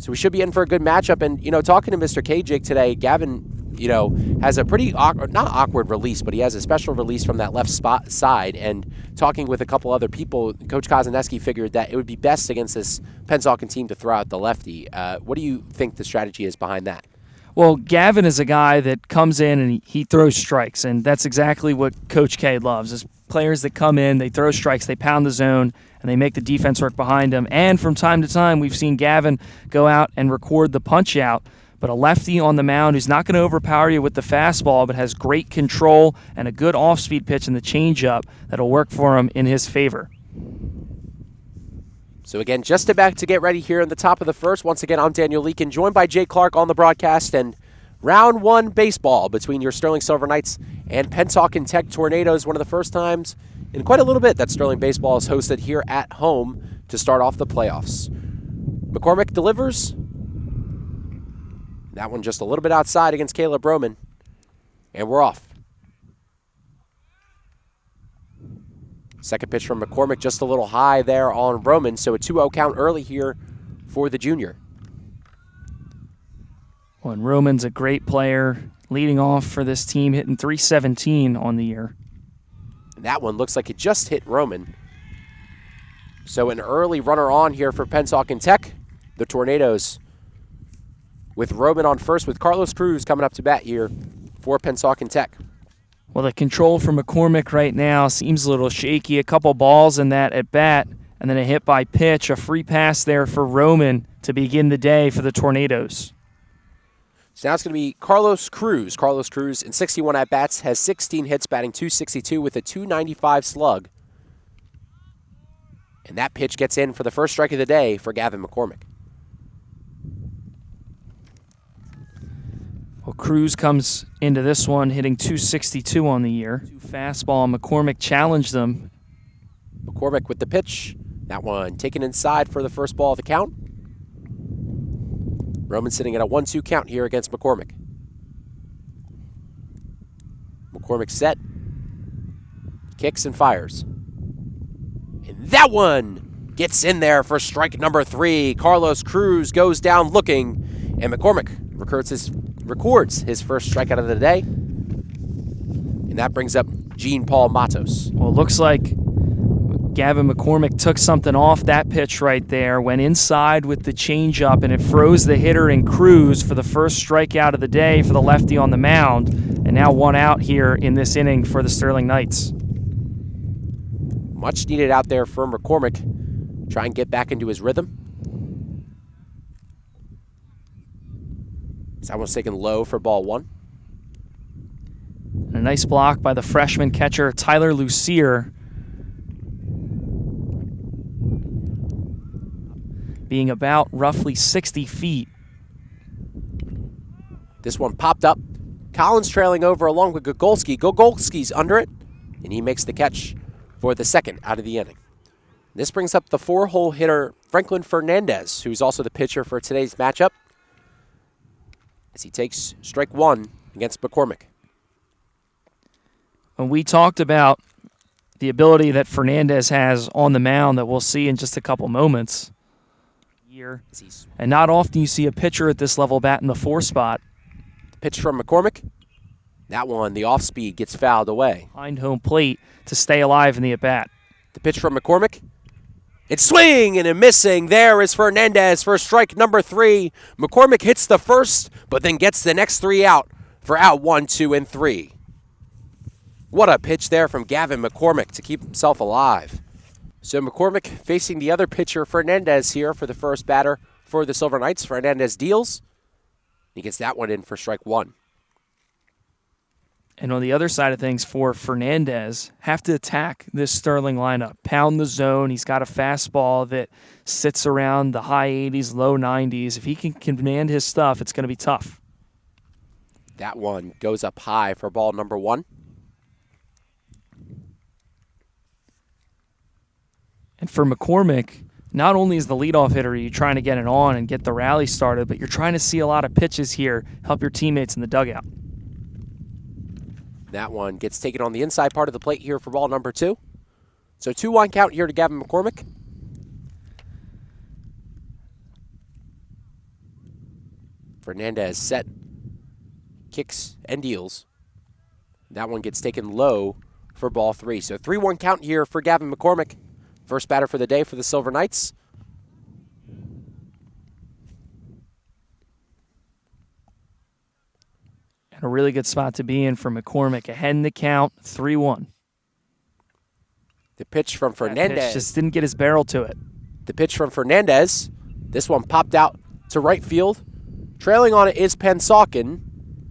So we should be in for a good matchup. And, talking to Mr. Kajik today, Gavin, has a pretty not awkward release, but he has a special release from that left side. And talking with a couple other people, Coach Kozaneski figured that it would be best against this Pennsauken team to throw out the lefty. What do you think the strategy is behind that? Well, Gavin is a guy that comes in and he throws strikes, and that's exactly what Coach K loves, is players that come in, they throw strikes, they pound the zone, and they make the defense work behind them. And from time to time, we've seen Gavin go out and record the punch-out, but a lefty on the mound who's not going to overpower you with the fastball, but has great control and a good off-speed pitch in the changeup that'll work for him in his favor. So again, just about to get ready here in the top of the first. Once again, I'm Daniel Leakin, joined by Jay Clark on the broadcast, and round one baseball between your Sterling Silver Knights and Pennsauken Tech Tornadoes. One of the first times in quite a little bit that Sterling baseball is hosted here at home to start off the playoffs. McCormick delivers. That one just a little bit outside against Caleb Roman. And we're off. Second pitch from McCormick, just a little high there on Roman, so a 2-0 count early here for the junior. Well, and Roman's a great player, leading off for this team, hitting .317 on the year. That one looks like it just hit Roman. So an early runner on here for Pennsauken Tech. The Tornadoes with Roman on first, with Carlos Cruz coming up to bat here for Pennsauken Tech. Well, the control for McCormick right now seems a little shaky. A couple balls in that at bat, and then a hit by pitch, a free pass there for Roman to begin the day for the Tornadoes. So now it's going to be Carlos Cruz. Carlos Cruz in 61 at-bats has 16 hits, batting .262 with a .295 slug. And that pitch gets in for the first strike of the day for Gavin McCormick. Well, Cruz comes into this one hitting .262 on the year. Fastball, McCormick challenged them. McCormick with the pitch. That one taken inside for the first ball of the count. Roman sitting at a 1-2 count here against McCormick. McCormick set. Kicks and fires. And that one gets in there for strike number 3. Carlos Cruz goes down looking, and McCormick records his first strikeout of the day. And that brings up Jean Paul Matos. Well, it looks like Gavin McCormick took something off that pitch right there, went inside with the changeup, and it froze the hitter in Cruz for the first strikeout of the day for the lefty on the mound, and now one out here in this inning for the Sterling Knights. Much needed out there for McCormick. Try and get back into his rhythm. That one's taken low for ball 1. A nice block by the freshman catcher, Tyler Lucier. Being about roughly 60 feet. This one popped up. Collins trailing over along with Gogolski. Gogolski's under it, and he makes the catch for the second out of the inning. This brings up the 4-hole hitter, Franklin Fernandez, who's also the pitcher for today's matchup, as he takes strike 1 against McCormick. And we talked about the ability that Fernandez has on the mound that we'll see in just a couple moments. And not often you see a pitcher at this level bat in the 4 spot. Pitch from McCormick. That one, the off-speed, gets fouled away. Behind home plate to stay alive in the at-bat. The pitch from McCormick. It's swinging and missing. There is Fernandez for strike number 3. McCormick hits the first, but then gets the next 3 out for out 1, 2, and 3. What a pitch there from Gavin McCormick to keep himself alive. So McCormick facing the other pitcher, Fernandez, here for the first batter for the Silver Knights. Fernandez deals. He gets that one in for strike 1. And on the other side of things for Fernandez, have to attack this Sterling lineup. Pound the zone. He's got a fastball that sits around the high 80s, low 90s. If he can command his stuff, it's going to be tough. That one goes up high for ball number 1. And for McCormick, not only is the leadoff hitter, you're trying to get it on and get the rally started, but you're trying to see a lot of pitches here, help your teammates in the dugout. That one gets taken on the inside part of the plate here for ball number 2. So 2-1 count here to Gavin McCormick. Fernandez set, kicks, and deals. That one gets taken low for ball 3. So 3-1 count here for Gavin McCormick. First batter for the day for the Silver Knights. And a really good spot to be in for McCormick. Ahead in the count, 3-1. The pitch from Fernandez. That pitch just didn't get his barrel to it. The pitch from Fernandez. This one popped out to right field. Trailing on it is Pennsauken,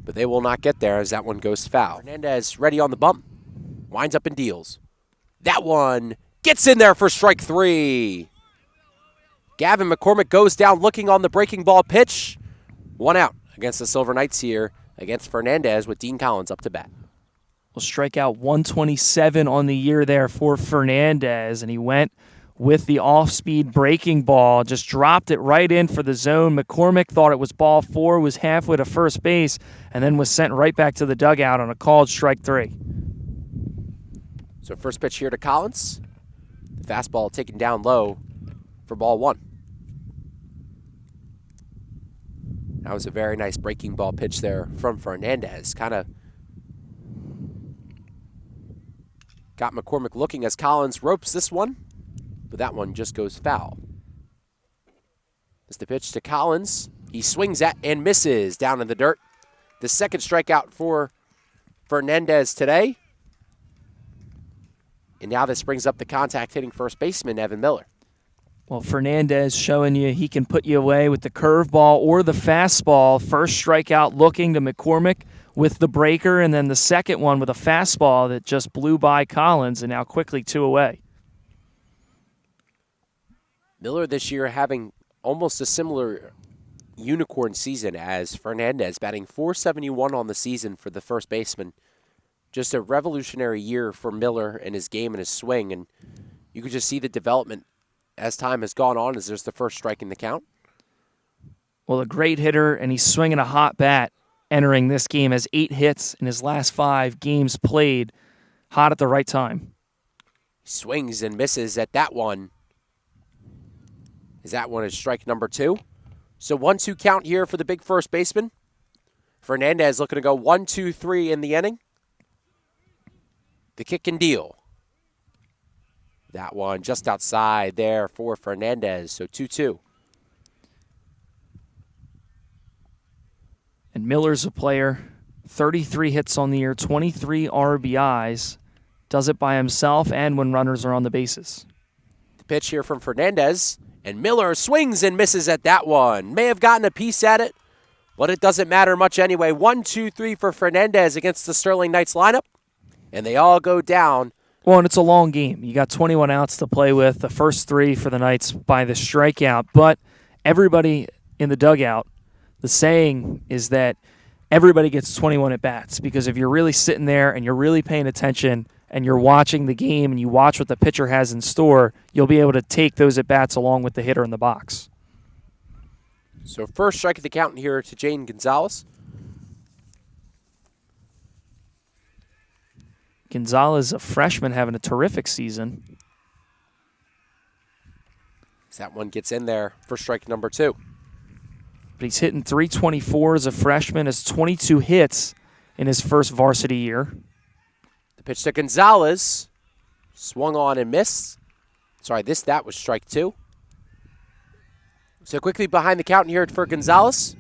but they will not get there as that one goes foul. Fernandez ready on the bump. Winds up and deals. That one gets in there for strike 3. Gavin McCormick goes down looking on the breaking ball pitch. 1 out against the Silver Knights here against Fernandez with Dean Collins up to bat. Will strike out 127 on the year there for Fernandez, and he went with the off-speed breaking ball, just dropped it right in for the zone. McCormick thought it was ball 4, was halfway to first base, and then was sent right back to the dugout on a called strike 3. So first pitch here to Collins. The fastball taken down low for ball 1. That was a very nice breaking ball pitch there from Fernandez. Kind of got McCormick looking as Collins ropes this one, but that one just goes foul. It's the pitch to Collins. He swings at and misses down in the dirt. The second strikeout for Fernandez today. And now this brings up the contact hitting first baseman, Evan Miller. Well, Fernandez showing you he can put you away with the curveball or the fastball. First strikeout looking to McCormick with the breaker, and then the second one with a fastball that just blew by Collins, and now quickly 2 away. Miller this year having almost a similar unicorn season as Fernandez, batting .471 on the season for the first baseman. Just a revolutionary year for Miller and his game and his swing, and you could just see the development as time has gone on as there's the first strike in the count. Well, a great hitter, and he's swinging a hot bat entering this game. Has 8 hits in his last 5 games played. Hot at the right time. Swings and misses at that one. As that one is strike number 2. So 1-2 count here for the big first baseman. Fernandez looking to go 1-2-3 in the inning. The kick and deal. That one just outside there for Fernandez, so 2-2. And Miller's a player, 33 hits on the year, 23 RBIs. Does it by himself and when runners are on the bases. The pitch here from Fernandez, and Miller swings and misses at that one. May have gotten a piece at it, but it doesn't matter much anyway. 1-2-3 for Fernandez against the Sterling Knights lineup, and they all go down. Well, and it's a long game. You got 21 outs to play with, the first 3 for the Knights by the strikeout. But everybody in the dugout, the saying is that everybody gets 21 at-bats, because if you're really sitting there and you're really paying attention and you're watching the game and you watch what the pitcher has in store, you'll be able to take those at-bats along with the hitter in the box. So first strike at the count here to Jaden Gonzalez. Gonzalez, a freshman, having a terrific season. That one gets in there for strike number 2. But he's hitting .324 as a freshman, has 22 hits in his first varsity year. The pitch to Gonzalez. Swung on and missed. Sorry, that was strike 2. So quickly behind the count here for Gonzalez.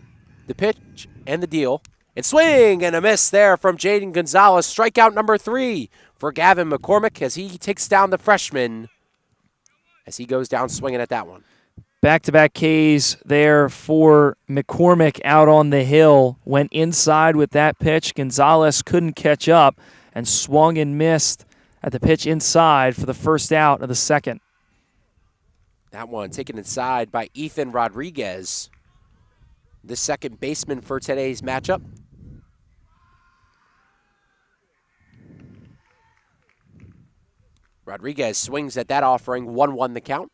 The pitch and the deal. And swing and a miss there from Jaden Gonzalez. Strikeout number 3 for Gavin McCormick as he takes down the freshman as he goes down swinging at that one. Back-to-back Ks there for McCormick out on the hill. Went inside with that pitch. Gonzalez couldn't catch up and swung and missed at the pitch inside for the first out of the second. That one taken inside by Ethan Rodriguez, the second baseman for today's matchup. Rodriguez swings at that offering, 1-1 the count.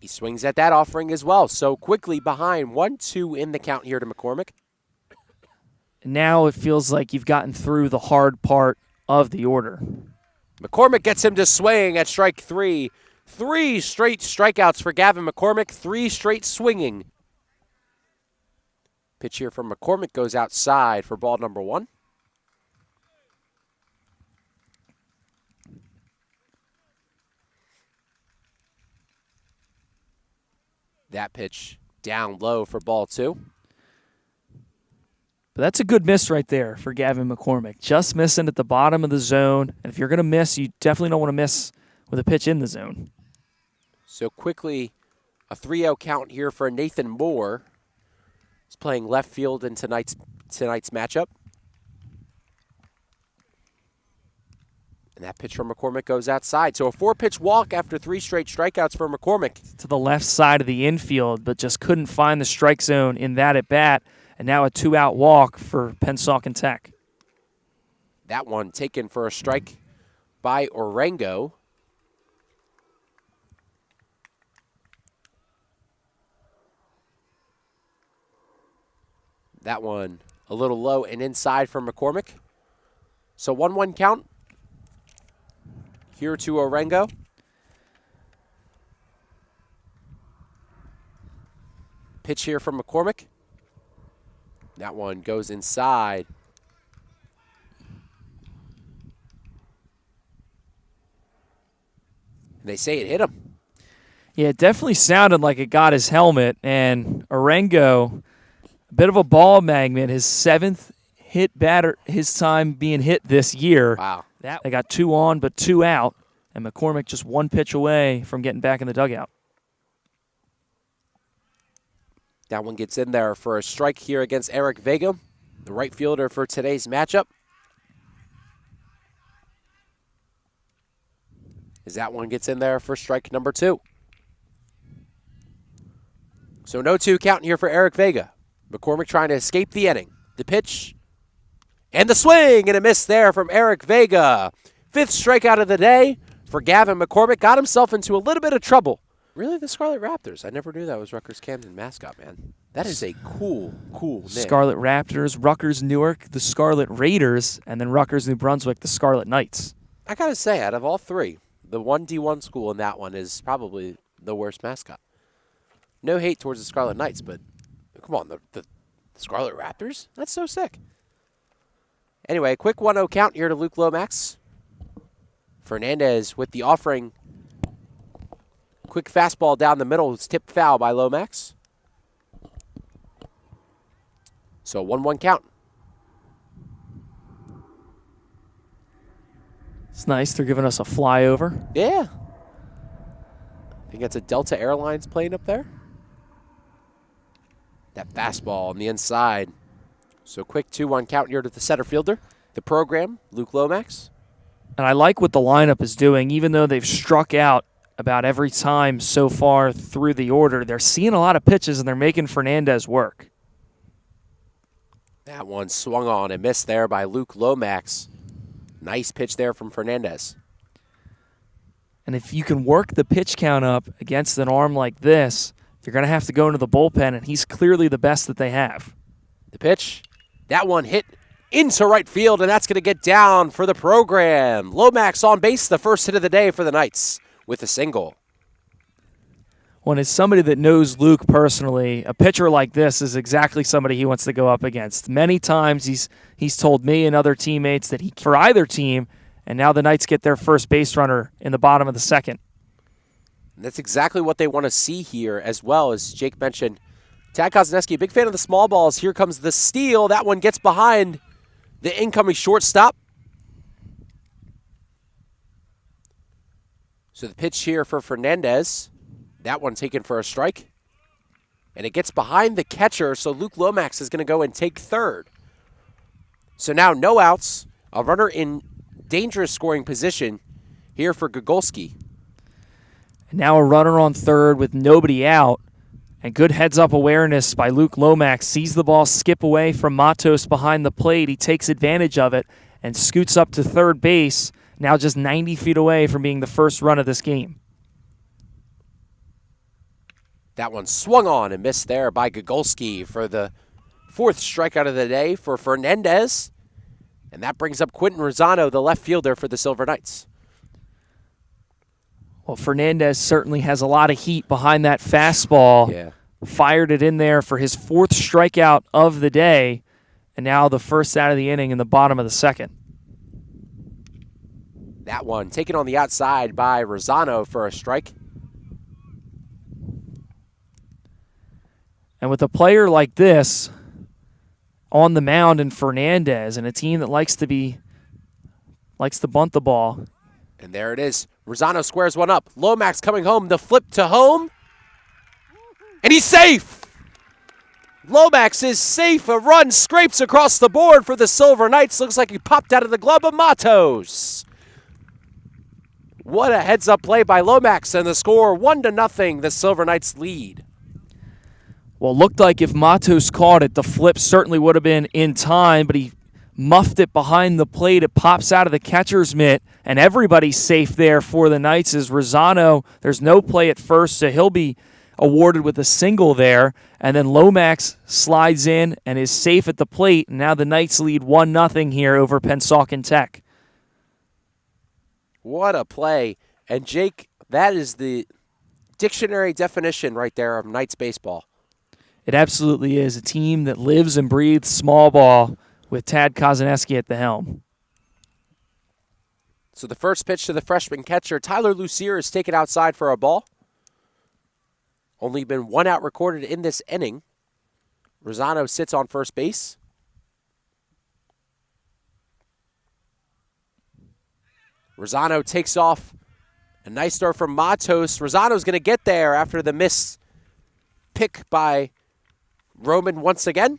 He swings at that offering as well. So quickly behind, 1-2 in the count here to McCormick. Now it feels like you've gotten through the hard part of the order. McCormick gets him to swing at strike 3. 3 straight strikeouts for Gavin McCormick, 3 straight swinging. Pitch here from McCormick goes outside for ball number 1. That pitch down low for ball 2. But that's a good miss right there for Gavin McCormick. Just missing at the bottom of the zone. And if you're going to miss, you definitely don't want to miss with a pitch in the zone. So quickly, a 3-0 count here for Nathan Moore. He's playing left field in tonight's matchup. And that pitch from McCormick goes outside. So a 4-pitch walk after 3 straight strikeouts for McCormick. To the left side of the infield, but just couldn't find the strike zone in that at-bat. And now a 2-out walk for Pennsauken Tech. That one taken for a strike by Orengo. That one a little low and inside for McCormick. So 1-1 count here to Orengo. Pitch here from McCormick. That one goes inside. They say it hit him. Yeah, it definitely sounded like it got his helmet. And Orengo, a bit of a ball magnet, his 7th hit batter, his time being hit this year. Wow. They got 2 on, but 2 out. And McCormick just 1 pitch away from getting back in the dugout. That one gets in there for a strike here against Eric Vega, the right fielder for today's matchup. As that one gets in there for strike number 2. So no 2 count here for Eric Vega. McCormick trying to escape the inning. The pitch and the swing and a miss there from Eric Vega. 5th strikeout of the day for Gavin McCormick. Got himself into a little bit of trouble. Really, the Scarlet Raptors? I never knew that was Rutgers Camden mascot, man. That is a cool name. Scarlet Raptors, Rutgers Newark, the Scarlet Raiders, and then Rutgers New Brunswick, the Scarlet Knights. I got to say, out of all 3, the 1D1 school in that one is probably the worst mascot. No hate towards the Scarlet Knights, but come on, the Scarlet Raptors? That's so sick. Anyway, quick 1-0 count here to Luke Lomax. Fernandez with the offering. Quick fastball down the middle. It's tipped foul by Lomax. So 1-1 count. It's nice. They're giving us a flyover. Yeah. I think that's a Delta Airlines plane up there. That fastball on the inside. So quick 2-1 count here to the center fielder. The program, Luke Lomax. And I like what the lineup is doing. Even though they've struck out about every time so far through the order, they're seeing a lot of pitches and they're making Fernandez work. That one swung on and missed there by Luke Lomax. Nice pitch there from Fernandez. And if you can work the pitch count up against an arm like this, you're going to have to go into the bullpen, and he's clearly the best that they have. The pitch, that one hit into right field, and that's going to get down for the program. Lomax on base, the first hit of the day for the Knights with a single. When it's somebody that knows Luke personally, a pitcher like this is exactly somebody he wants to go up against. Many times he's told me and other teammates that he for either team, and now the Knights get their first base runner in the bottom of the second. And that's exactly what they want to see here, as well as Jake mentioned. Tad Kozneski, a big fan of the small balls. Here comes the steal. That one gets behind the incoming shortstop. So the pitch here for Fernandez. That one taken for a strike. And it gets behind the catcher, so Luke Lomax is going to go and take third. So now no outs. A runner in dangerous scoring position here for Gogolski. And now a runner on third with nobody out. And good heads-up awareness by Luke Lomax. Sees the ball skip away from Matos behind the plate. He takes advantage of it and scoots up to third base, now just 90 feet away from being the first run of this game. That one swung on and missed there by Gogolski for the 4th strikeout of the day for Fernandez. And that brings up Quentin Rosano, the left fielder for the Silver Knights. Well, Fernandez certainly has a lot of heat behind that fastball. Yeah. Fired it in there for his 4th strikeout of the day, and now the first out of the inning in the bottom of the 2nd. That one taken on the outside by Rosano for a strike. And with a player like this on the mound in Fernandez and a team that likes to bunt the ball. And there it is. Rosano squares one up. Lomax coming home. The flip to home. And he's safe. Lomax is safe. A run scrapes across the board for the Silver Knights. Looks like he popped out of the glove of Matos. What a heads-up play by Lomax, and the score 1-0. The Silver Knights lead. Well, it looked like if Matos caught it, the flip certainly would have been in time, but he muffed it behind the plate. It pops out of the catcher's mitt, and everybody's safe there for the Knights as Rosano, there's no play at first, so he'll be awarded with a single there. And then Lomax slides in and is safe at the plate. And now the Knights lead 1-0 here over Pennsauken Tech. What a play. And Jake, that is the dictionary definition right there of Knights baseball. It absolutely is a team that lives and breathes small ball with Tad Kozaneski at the helm. So the first pitch to the freshman catcher, Tyler Lucier, is taken outside for a ball. Only been 1 out recorded in this inning. Rosano sits on first base. Rosano takes off. A nice throw from Matos. Rosano's going to get there after the miss pick by Roman once again.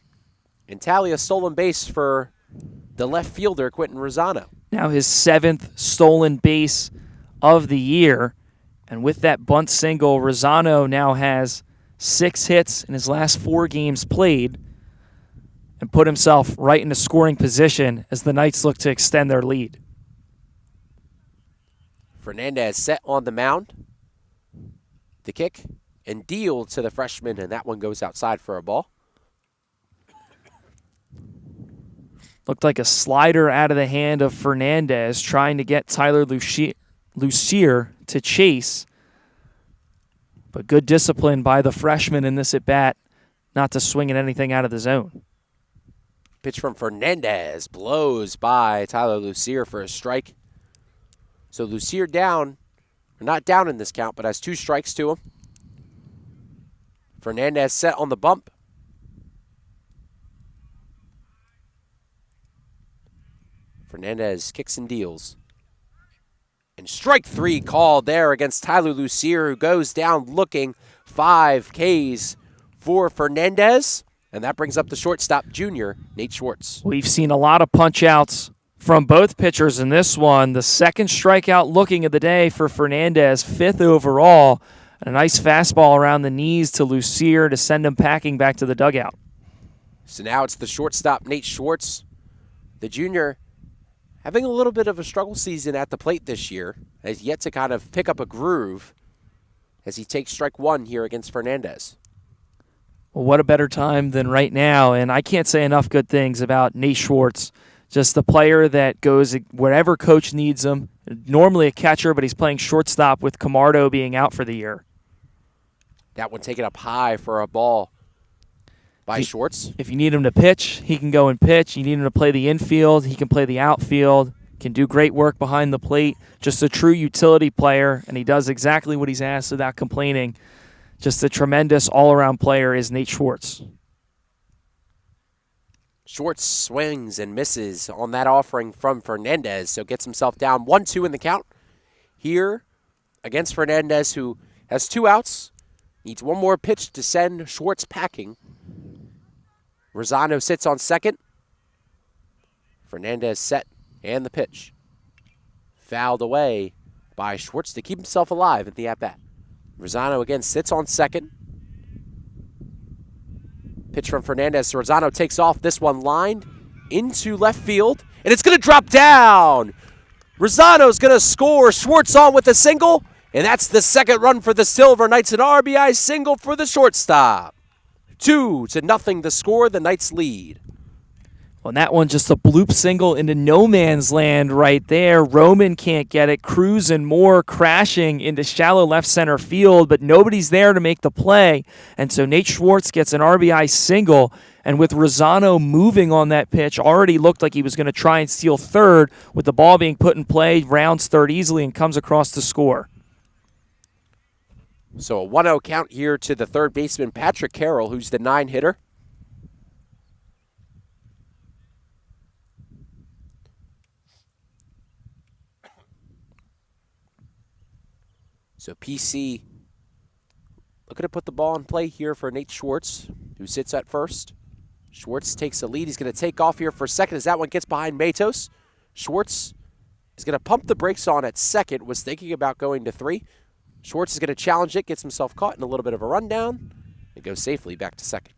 And tally a stolen base for the left fielder, Quentin Rosano. Now his 7th stolen base of the year. And with that bunt single, Rosano now has 6 hits in his last 4 games played and put himself right into scoring position as the Knights look to extend their lead. Fernandez set on the mound. The kick and deal to the freshman, and that one goes outside for a ball. Looked like a slider out of the hand of Fernandez trying to get Tyler Lucier to chase. But good discipline by the freshman in this at-bat not to swing at anything out of the zone. Pitch from Fernandez blows by Tyler Lucier for a strike. So Lucier down, or not down in this count, but has 2 strikes to him. Fernandez set on the bump. Fernandez kicks and deals. And strike 3 called there against Tyler Lucier, who goes down looking. 5 Ks for Fernandez. And that brings up the shortstop, junior, Nate Schwartz. We've seen a lot of punch-outs from both pitchers in this one. The second strikeout looking of the day for Fernandez, 5th overall. A nice fastball around the knees to Lucier to send him packing back to the dugout. So now it's the shortstop, Nate Schwartz. The junior having a little bit of a struggle season at the plate this year, has yet to kind of pick up a groove as he takes strike 1 here against Fernandez. Well, what a better time than right now, and I can't say enough good things about Nate Schwartz. Just the player that goes wherever coach needs him. Normally a catcher, but he's playing shortstop with Camardo being out for the year. That one taken up high for a ball by Schwartz. If you need him to pitch, he can go and pitch. You need him to play the infield, he can play the outfield. Can do great work behind the plate. Just a true utility player, and he does exactly what he's asked without complaining. Just a tremendous all-around player is Nate Schwartz. Schwartz swings and misses on that offering from Fernandez, so gets himself down 1-2 in the count here against Fernandez, who has 2 outs. Needs 1 more pitch to send Schwartz packing. Rosano sits on second. Fernandez set and the pitch. Fouled away by Schwartz to keep himself alive at the at-bat. Rosano again sits on second. Pitch from Fernandez. So Rosano takes off. This one lined into left field. And it's going to drop down. Rosano's going to score. Schwartz on with a single. And that's the second run for the Silver Knights. An RBI single for the shortstop. 2-0 the score. The Knights lead. On that one, just a bloop single into no man's land right there. Roman can't get it. Cruz and Moore crashing into shallow left center field, but nobody's there to make the play. And so Nate Schwartz gets an RBI single. And with Rosano moving on that pitch, already looked like he was going to try and steal third. With the ball being put in play, rounds third easily and comes across to score. So a 1-0 count here to the third baseman, Patrick Carroll, who's the 9-hitter. So PC looking to put the ball in play here for Nate Schwartz, who sits at first. Schwartz takes the lead. He's going to take off here for second as that one gets behind Matos. Schwartz is going to pump the brakes on at second, was thinking about going to three. Schwartz is going to challenge it, gets himself caught in a little bit of a rundown, and goes safely back to second.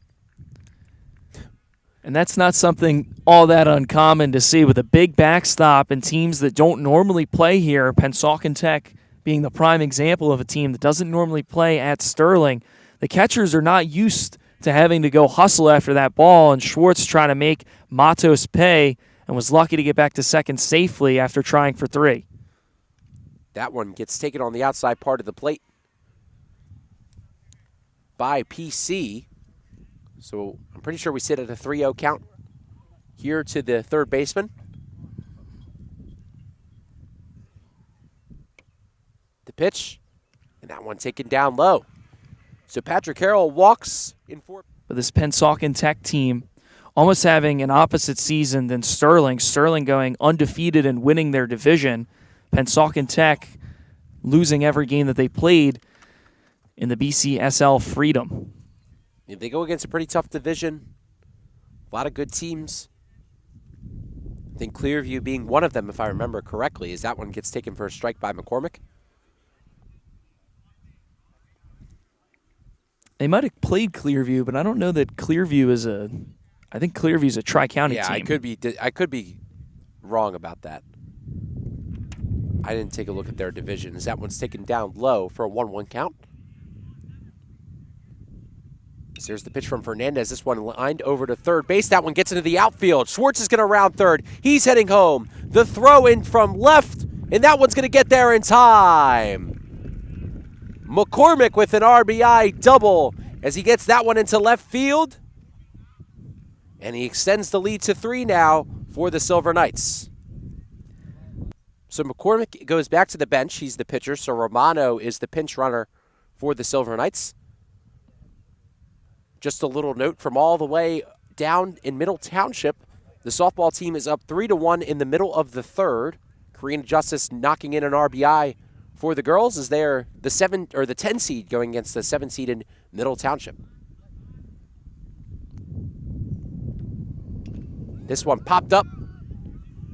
And that's not something all that uncommon to see with a big backstop and teams that don't normally play here. Pennsauken Tech being the prime example of a team that doesn't normally play at Sterling. The catchers are not used to having to go hustle after that ball, and Schwartz trying to make Matos pay and was lucky to get back to second safely after trying for three. That one gets taken on the outside part of the plate by PC. So I'm pretty sure we sit at a 3-0 count here to the third baseman. The pitch, and that one taken down low. So Patrick Carroll walks in for... But this Pennsauken Tech team almost having an opposite season than Sterling. Sterling going undefeated and winning their division. Pennsauken Tech losing every game that they played in the BCSL Freedom. They go against a pretty tough division. A lot of good teams. I think Clearview being one of them, if I remember correctly, as that one gets taken for a strike by McCormick. They might have played Clearview, but I don't know that Clearview is a... I think Clearview is a Tri-County team. Yeah, I could be wrong about that. I didn't take a look at their division. As that one's taken down low for a 1-1 count. So here's the pitch from Fernandez. This one lined over to third base. That one gets into the outfield. Schwartz is going to round third. He's heading home. The throw in from left, and that one's going to get there in time. McCormick with an RBI double as he gets that one into left field. And he extends the lead to 3 now for the Silver Knights. So McCormick goes back to the bench. He's the pitcher. So Romano is the pinch runner for the Silver Knights. Just a little note from all the way down in Middle Township. The softball team is up 3-1 in the middle of the third. Korean Justice knocking in an RBI for the girls as they're the 10 seed going against the 7 seed in Middle Township. This one popped up.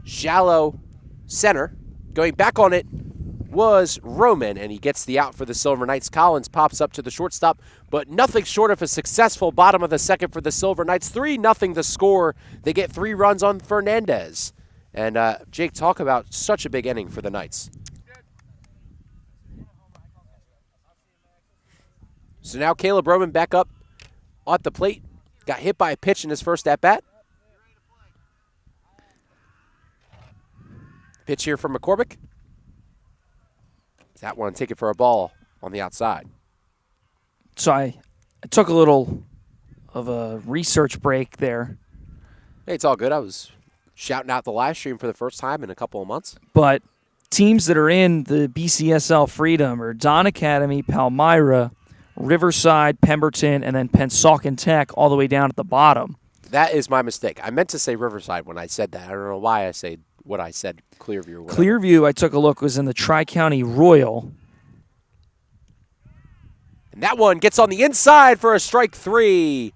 Shallow center. Going back on it was Roman, and he gets the out for the Silver Knights. Collins pops up to the shortstop, but nothing short of a successful bottom of the second for the Silver Knights. 3-0 the score. They get 3 runs on Fernandez. And Jake, talk about such a big inning for the Knights. So now Caleb Roman back up at the plate. Got hit by a pitch in his first at-bat. Pitch here from McCormick. That one taken for a ball on the outside. So I took a little of a research break there. Hey, it's all good. I was shouting out the live stream for the first time in a couple of months. But teams that are in the BCSL Freedom are Don Academy, Palmyra, Riverside, Pemberton, and then Pennsauken Tech all the way down at the bottom. That is my mistake. I meant to say Riverside when I said that. I don't know why I say what I said, Clearview or whatever. Clearview, I took a look, was in the Tri-County Royal. And that one gets on the inside for a strike 3.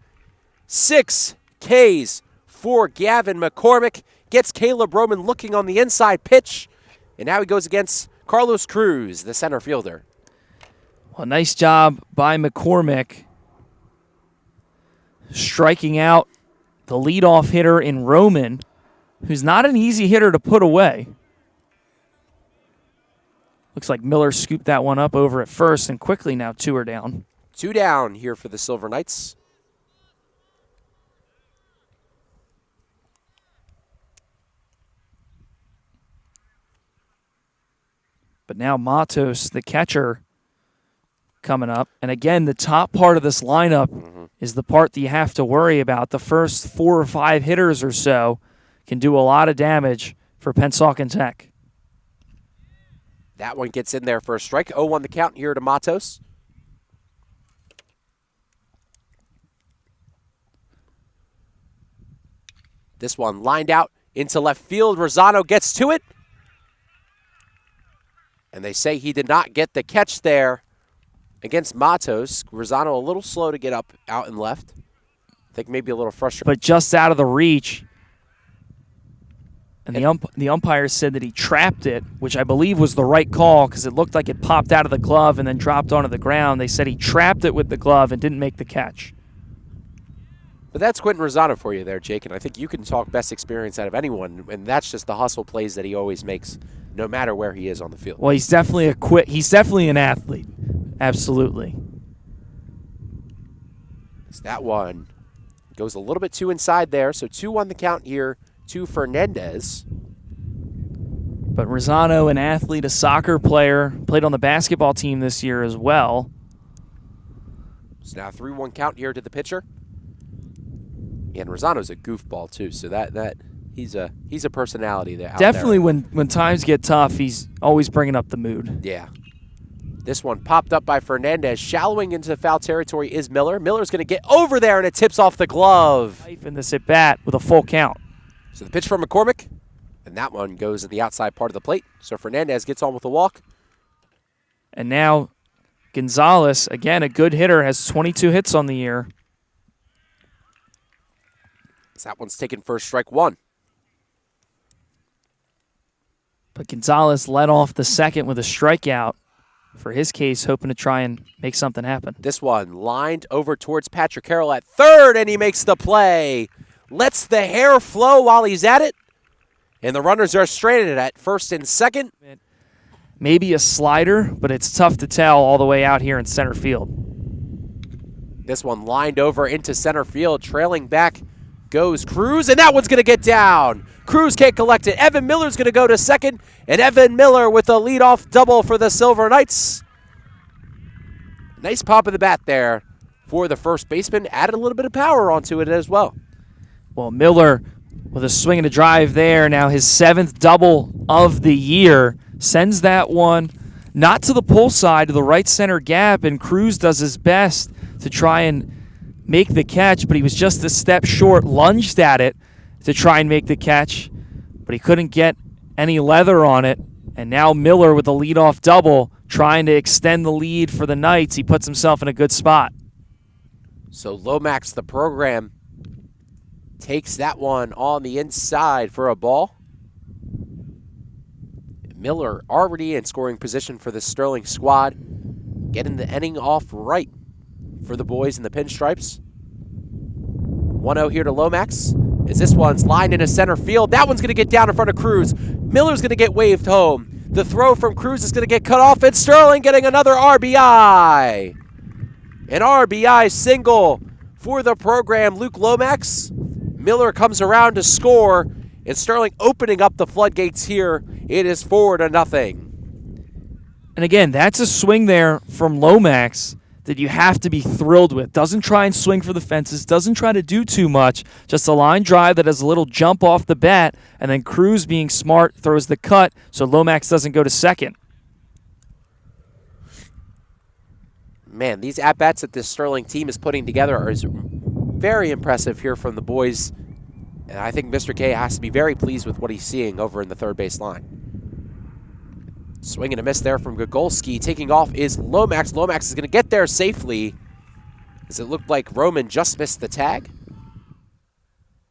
6 Ks for Gavin McCormick. Gets Caleb Roman looking on the inside pitch. And now he goes against Carlos Cruz, the center fielder. Well, nice job by McCormick striking out the leadoff hitter in Roman, who's not an easy hitter to put away. Looks like Miller scooped that one up over at first, and quickly now 2 are down. 2 down here for the Silver Knights. But now Matos, the catcher, coming up. And again, the top part of this lineup is the part that you have to worry about. The first 4 or 5 hitters or so can do a lot of damage for Pennsauken Tech. That one gets in there for a strike. 0-1 the count here to Matos. This one lined out into left field. Rosano gets to it. And they say he did not get the catch there against Matos. Rosano a little slow to get up out and left. I think maybe a little frustrated. But just out of the reach. And the umpire said that he trapped it, which I believe was the right call because it looked like it popped out of the glove and then dropped onto the ground. They said he trapped it with the glove and didn't make the catch. But that's Quentin Rosano for you there, Jake, and I think you can talk best experience out of anyone, and that's just the hustle plays that he always makes, no matter where he is on the field. Well, he's definitely he's definitely an athlete. Absolutely. So that one goes a little bit too inside there, so 2-1 the count here to Fernandez. But Rosano, an athlete, a soccer player, played on the basketball team this year as well. So now 3-1 count here to the pitcher. And Rosano's a goofball too, so that he's a personality there. Definitely, when times get tough, he's always bringing up the mood. Yeah. This one popped up by Fernandez. Shallowing into foul territory is Miller. Miller's going to get over there, and it tips off the glove. In this at bat with a full count. So the pitch from McCormick, and that one goes in the outside part of the plate. So Fernandez gets on with a walk. And now Gonzalez, again a good hitter, has 22 hits on the year. That one's taken for strike 1. But Gonzalez led off the second with a strikeout. For his case, hoping to try and make something happen. This one lined over towards Patrick Carroll at third, and he makes the play. Lets the hair flow while he's at it. And the runners are stranded at first and second. Maybe a slider, but it's tough to tell all the way out here in center field. This one lined over into center field, trailing back goes Cruz, and that one's going to get down. Cruz can't collect it. Evan Miller's going to go to second, and Evan Miller with a leadoff double for the Silver Knights. Nice pop of the bat there for the first baseman. Added a little bit of power onto it as well. Well, Miller with a swing and a drive there. Now his 7th double of the year. Sends that one not to the pull side, to the right center gap, and Cruz does his best to try and make the catch, but he was just a step short, lunged at it to try and make the catch, but he couldn't get any leather on it. And now Miller with a leadoff double, trying to extend the lead for the Knights. He puts himself in a good spot. So Lomax, the program, takes that one on the inside for a ball. Miller already in scoring position for the Sterling squad, getting the inning off right for the boys in the pinstripes. 1-0 here to Lomax. As this one's lined into center field. That one's going to get down in front of Cruz. Miller's going to get waved home. The throw from Cruz is going to get cut off, and Sterling getting another RBI. An RBI single for the program, Luke Lomax. Miller comes around to score, and Sterling opening up the floodgates here. It is 4-0. And again, that's a swing there from Lomax that you have to be thrilled with. Doesn't try and swing for the fences, doesn't try to do too much, just a line drive that has a little jump off the bat, and then Cruz, being smart, throws the cut so Lomax doesn't go to second. Man, these at-bats that this Sterling team is putting together are very impressive here from the boys, and I think Mr. K has to be very pleased with what he's seeing over in the third base line. Swing and a miss there from Gogolski. Taking off is Lomax. Lomax is going to get there safely, as it looked like Roman just missed the tag.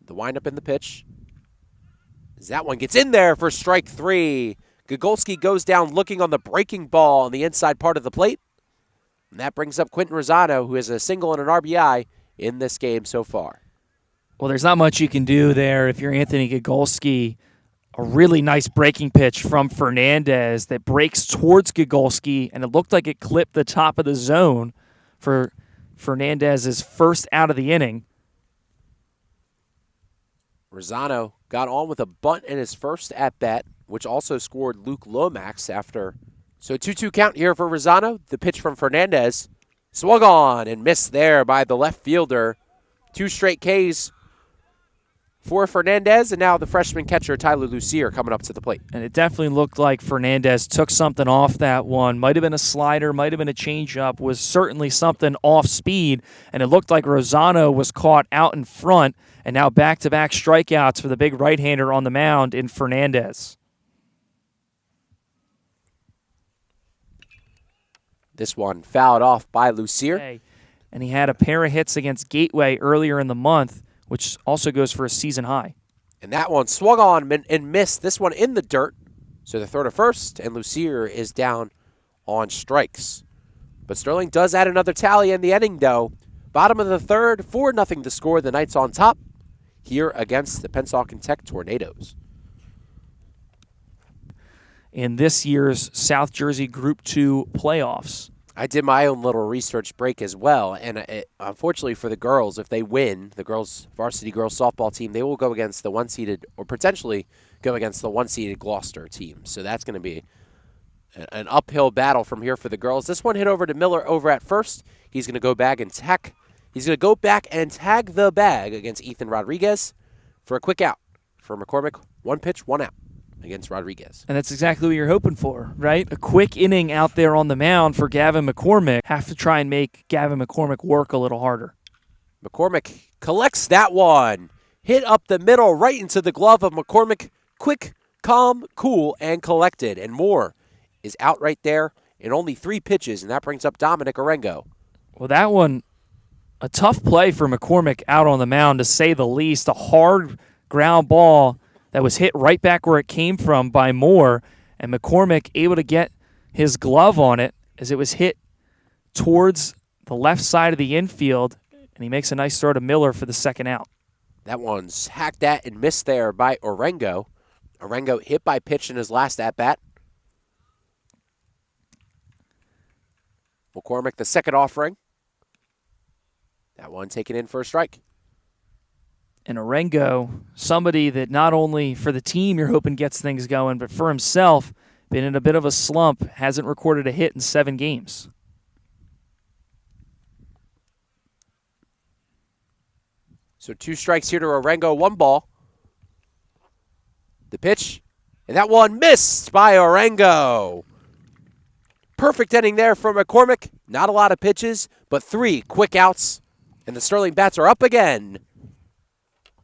The windup in the pitch. As that one gets in there for strike 3. Gogolski goes down looking on the breaking ball on the inside part of the plate. And that brings up Quentin Rosano, who has a single and an RBI in this game so far. Well, there's not much you can do there if you're Anthony Gogolski. A really nice breaking pitch from Fernandez that breaks towards Gogolski, and it looked like it clipped the top of the zone for Fernandez's first out of the inning. Rosano got on with a bunt in his first at-bat, which also scored Luke Lomax after So 2-2 count here for Rosano. The pitch from Fernandez. Swung on and missed there by the left fielder. 2 straight Ks for Fernandez, and now the freshman catcher Tyler Lucier coming up to the plate. And it definitely looked like Fernandez took something off that one. Might have been a slider, might have been a changeup, was certainly something off speed, and it looked like Rosano was caught out in front, and now back-to-back strikeouts for the big right-hander on the mound in Fernandez. This one fouled off by Lucier. And he had a pair of hits against Gateway earlier in the month, which also goes for a season high. And that one swung on and missed. This one in the dirt. So the throw to first, and Lucier is down on strikes. But Sterling does add another tally in the inning, though. Bottom of the third, 4-0 to score. The Knights on top here against the Pennsauken Tech Tornadoes. In this year's South Jersey Group 2 playoffs. I did my own little research break as well, and unfortunately for the girls, if they win, the girls varsity girls softball team, they will go against the one-seeded, or potentially go against the one-seeded Gloucester team. So that's going to be an uphill battle from here for the girls. This one hit over to Miller over at first. He's going to go back and tag. He's going to go back and tag the bag against Ethan Rodriguez for a quick out. For McCormick, 1 pitch, 1 out against Rodriguez. And that's exactly what you're hoping for, right? A quick inning out there on the mound for Gavin McCormick. Have to try and make Gavin McCormick work a little harder. McCormick collects that one. Hit up the middle right into the glove of McCormick. Quick, calm, cool, and collected. And Moore is out right there in only 3 pitches, and that brings up Dominic Orengo. Well, that one, a tough play for McCormick out on the mound, to say the least. A hard ground ball that was hit right back where it came from by Moore, and McCormick able to get his glove on it as it was hit towards the left side of the infield, and he makes a nice throw to Miller for the second out. That one's hacked at and missed there by Orengo. Orengo hit by pitch in his last at-bat. McCormick, the second offering. That one taken in for a strike. And Orengo, somebody that not only for the team you're hoping gets things going, but for himself, been in a bit of a slump, hasn't recorded a hit in 7 games. So 2 strikes here to Orengo, 1 ball. The pitch, and that one missed by Orengo. Perfect inning there for McCormick. Not a lot of pitches, but 3 quick outs, and the Sterling bats are up again.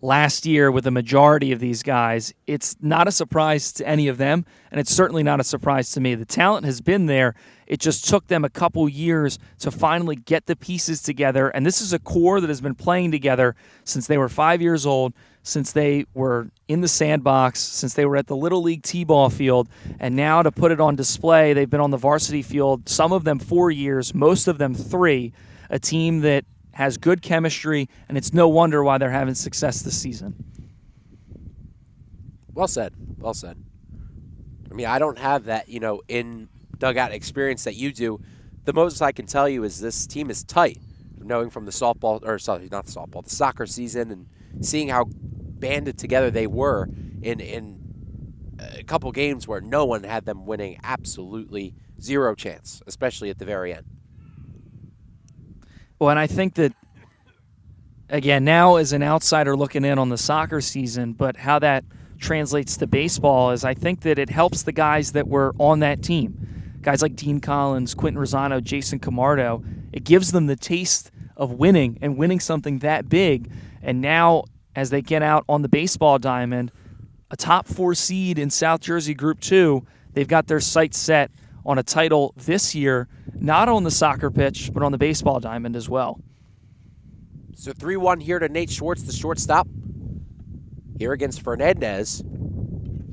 Last year with the majority of these guys, it's not a surprise to any of them, and it's certainly not a surprise to me. The talent has been there. It just took them a couple years to finally get the pieces together, and this is a core that has been playing together since they were 5 years old, since they were in the sandbox, since they were at the Little League T-ball field, and now to put it on display, they've been on the varsity field, some of them 4 years, most of them 3, a team that has good chemistry, and it's no wonder why they're having success this season. Well said. Well said. I mean, I don't have that, in dugout experience that you do. The most I can tell you is this team is tight, knowing from the the soccer season, and seeing how banded together they were in a couple games where no one had them winning absolutely 0 chance, especially at the very end. Well, and I think that, again, now as an outsider looking in on the soccer season, but how that translates to baseball is I think that it helps the guys that were on that team. Guys like Dean Collins, Quentin Rosano, Jason Camardo. It gives them the taste of winning and winning something that big. And now, as they get out on the baseball diamond, a top 4 seed in South Jersey Group 2, they've got their sights set on a title this year, not on the soccer pitch, but on the baseball diamond as well. So 3-1 here to Nate Schwartz, the shortstop. Here against Fernandez.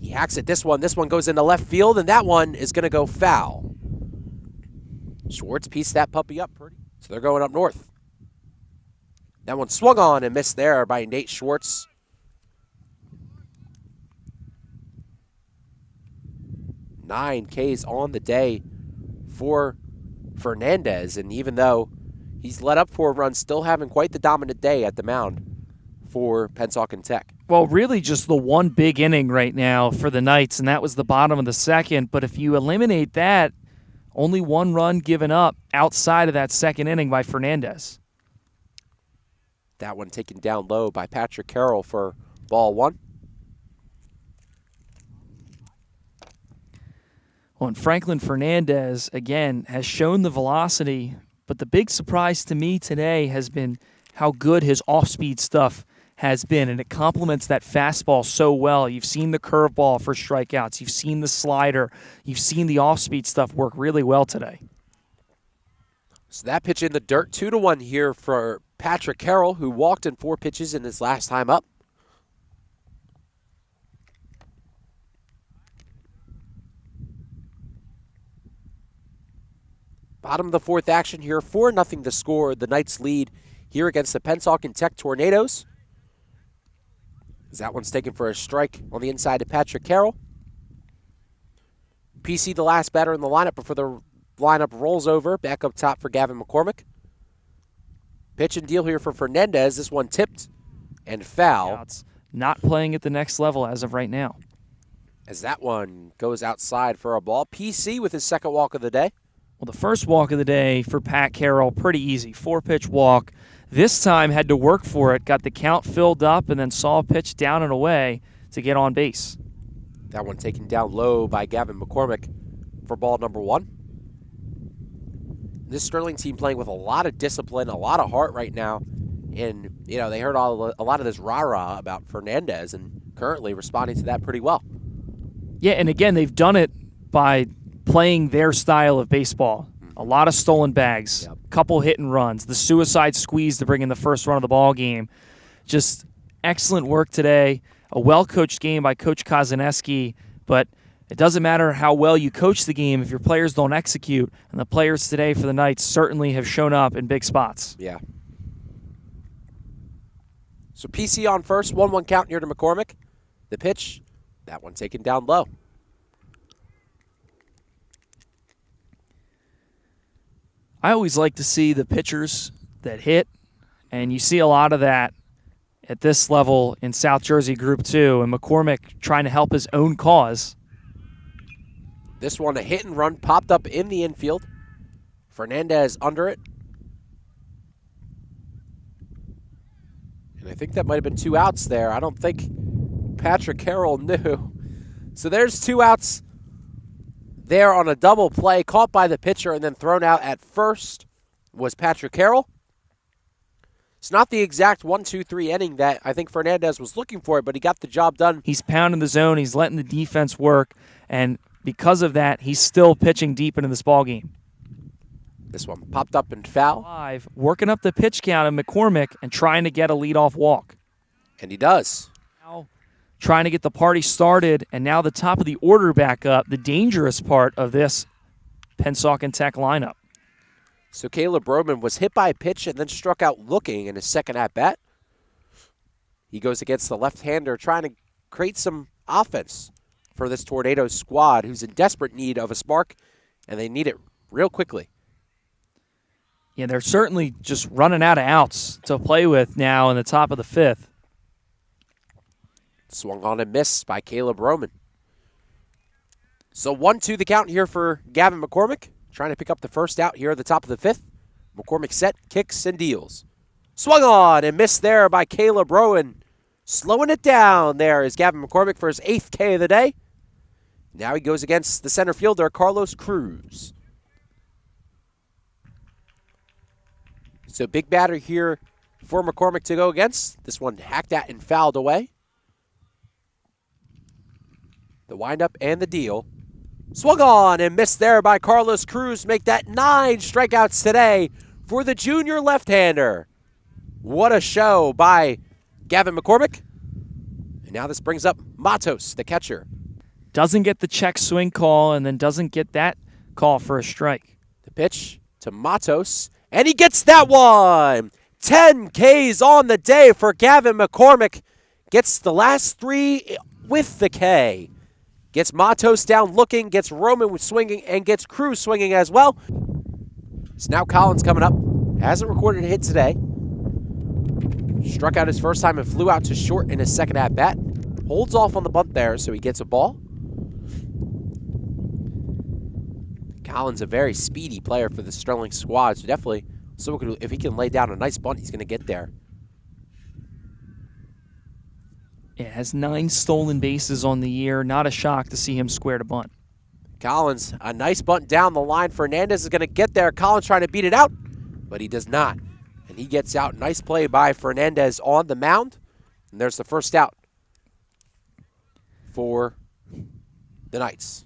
He hacks it. This one goes into left field, and that one is going to go foul. Schwartz pieced that puppy up pretty. So they're going up north. That one swung on and missed there by Nate Schwartz. Nine Ks on the day for Fernandez, and even though he's let up 4 runs, still having quite the dominant day at the mound for Pennsauken Tech. Well, really just the one big inning right now for the Knights, and that was the bottom of the second. But if you eliminate that, Only one run given up outside of that second inning by Fernandez. That one taken down low by Patrick Carroll for ball one. Well, and Franklin Fernandez, again, has shown the velocity, but the big surprise to me today has been how good his off-speed stuff has been, and it complements that fastball so well. You've seen the curveball for strikeouts. You've seen the slider. You've seen the off-speed stuff work really well today. So that pitch in the dirt, 2-1 here for Patrick Carroll, who walked in 4 pitches in his last time up. Bottom of the 4th action here, 4-0 to score. The Knights lead here against the Pennsauken Tech Tornadoes. As that one's taken for a strike on the inside to Patrick Carroll. PC the last batter in the lineup before the lineup rolls over. Back up top for Gavin McCormick. Pitch and deal here for Fernandez. This one tipped and foul. Yeah, it's not playing at the next level as of right now. As that one goes outside for a ball. PC with his second walk of the day. Well, the first walk of the day for Pat Carroll, pretty easy. 4-pitch walk. This time had to work for it, got the count filled up, and then saw a pitch down and away to get on base. That one taken down low by Gavin McCormick for ball number 1. This Sterling team playing with a lot of discipline, a lot of heart right now. And, you know, they heard a lot of this rah-rah about Fernandez and currently responding to that pretty well. Yeah, and again, they've done it by playing their style of baseball. A lot of stolen bags, couple hit and runs, the suicide squeeze to bring in the first run of the ball game. Just excellent work today. A well-coached game by Coach Kozaneski, but it doesn't matter how well you coach the game if your players don't execute, and the players today for the Knights certainly have shown up in big spots. Yeah. So PC on first, 1-1 count here to McCormick. The pitch, that one taken down low. I always like to see the pitchers that hit, and you see a lot of that at this level in South Jersey Group 2, and McCormick trying to help his own cause. This one, a hit and run, popped up in the infield. Fernandez under it. And I think that might have been 2 outs there. I don't think Patrick Carroll knew. So there's 2 outs there on a double play, caught by the pitcher and then thrown out at first was Patrick Carroll. It's not the exact 1-2-3 inning that I think Fernandez was looking for, but he got the job done. He's pounding the zone. He's letting the defense work, and because of that, he's still pitching deep into this ballgame. This one popped up and foul. Working up the pitch count of McCormick and trying to get a leadoff walk. And he does. Now trying to get the party started, and now the top of the order back up, the dangerous part of this Pennsauken Tech lineup. So Caleb Roman was hit by a pitch and then struck out looking in his second at-bat. He goes against the left-hander trying to create some offense for this Tornadoes squad who's in desperate need of a spark, and they need it real quickly. Yeah, they're certainly just running out of outs to play with now in the top of the 5th. Swung on and missed by Caleb Roman. So 1-2 the count here for Gavin McCormick. Trying to pick up the first out here at the top of the 5th. McCormick set, kicks, and deals. Swung on and missed there by Caleb Rowan. Slowing it down there is Gavin McCormick for his 8th K of the day. Now he goes against the center fielder, Carlos Cruz. So big batter here for McCormick to go against. This one hacked at and fouled away. The windup and the deal. Swung on and missed there by Carlos Cruz. Make that 9 strikeouts today for the junior left-hander. What a show by Gavin McCormick. And now this brings up Matos, the catcher. Doesn't get the check swing call and then doesn't get that call for a strike. The pitch to Matos, and he gets that one. 10 Ks on the day for Gavin McCormick. Gets the last 3 with the K. Gets Matos down looking, gets Roman swinging, and gets Cruz swinging as well. So now Collins coming up. Hasn't recorded a hit today. Struck out his first time and flew out to short in his second at-bat. Holds off on the bunt there, so he gets a ball. Collins, a very speedy player for the Sterling squad, so definitely, if he can lay down a nice bunt, he's going to get there. It has 9 stolen bases on the year. Not a shock to see him square to bunt. Collins, a nice bunt down the line. Fernandez is going to get there. Collins trying to beat it out, but he does not. And he gets out. Nice play by Fernandez on the mound. And there's the first out for the Knights.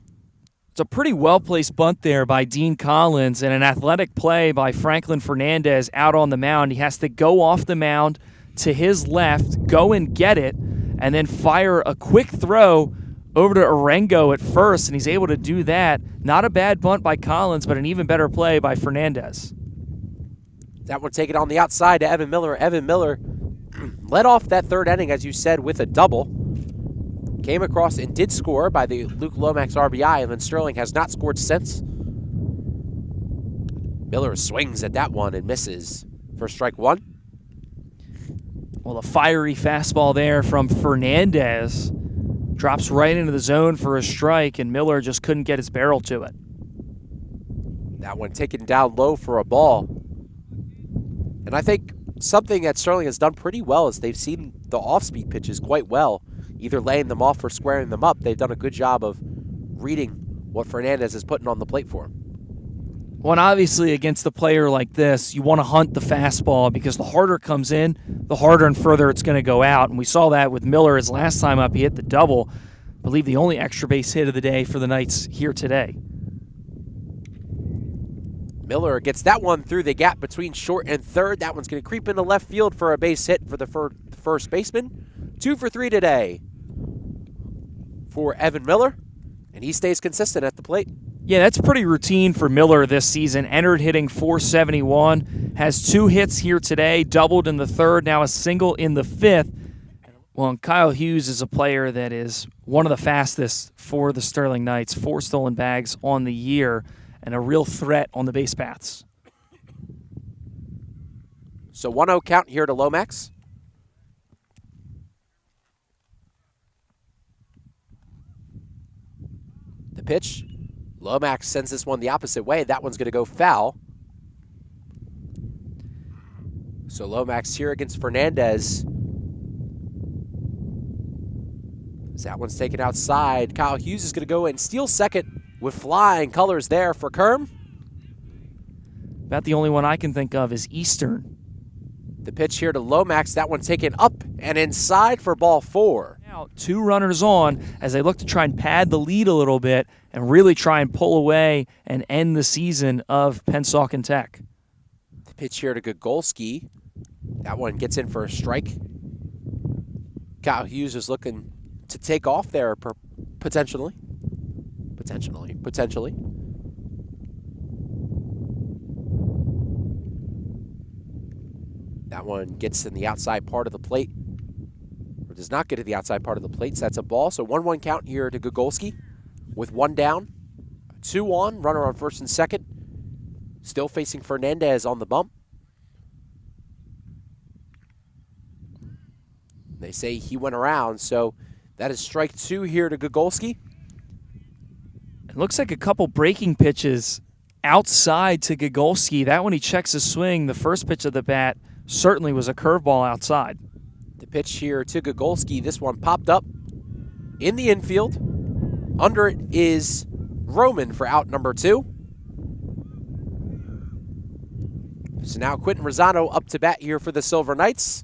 It's a pretty well-placed bunt there by Dean Collins and an athletic play by Franklin Fernandez out on the mound. He has to go off the mound to his left, go and get it, and then fire a quick throw over to Arango at first, and he's able to do that. Not a bad bunt by Collins, but an even better play by Fernandez. That one taken on the outside to Evan Miller. Evan Miller led off that third inning, as you said, with a double. Came across and did score by the Luke Lomax RBI, and then Sterling has not scored since. Miller swings at that one and misses for strike one. Well, a fiery fastball there from Fernandez drops right into the zone for a strike, and Miller just couldn't get his barrel to it. That one taken down low for a ball. And I think something that Sterling has done pretty well is they've seen the off-speed pitches quite well, either laying them off or squaring them up. They've done a good job of reading what Fernandez is putting on the plate for him. Well, and obviously against a player like this, you want to hunt the fastball because the harder it comes in, the harder and further it's going to go out. And we saw that with Miller his last time up. He hit the double. I believe the only extra base hit of the day for the Knights here today. Miller gets that one through the gap between short and third. That one's going to creep into left field for a base hit for the first baseman. 2 for 3 today for Evan Miller, and he stays consistent at the plate. Yeah, that's pretty routine for Miller this season. Entered hitting .471, has 2 hits here today, doubled in the third, now a single in the fifth. Well, and Kyle Hughes is a player that is one of the fastest for the Sterling Knights, 4 stolen bags on the year, and a real threat on the base paths. So 1-0 count here to Lomax. The pitch. Lomax sends this one the opposite way. That one's going to go foul. So Lomax here against Fernandez. As that one's taken outside. Kyle Hughes is going to go and steal second with flying colors there for Kerm. About the only one I can think of is Eastern. The pitch here to Lomax. That one taken up and inside for ball 4. Now 2 runners on as they look to try and pad the lead a little bit and really try and pull away and end the season of Pennsauken Tech. The pitch here to Gogolski. That one gets in for a strike. Kyle Hughes is looking to take off there potentially. That one gets in the outside part of the plate. Or does not get to the outside part of the plate. So that's a ball. So 1-1 count here to Gogolski with 1 down. 2 on. Runner on first and second. Still facing Fernandez on the bump. They say he went around. So that is strike 2 here to Gogolski. It looks like a couple breaking pitches outside to Gogolski. That one he checks his swing. The first pitch of the bat certainly was a curveball outside. The pitch here to Gogolski. This one popped up in the infield. Under it is Roman for out number 2. So now Quentin Rosano up to bat here for the Silver Knights.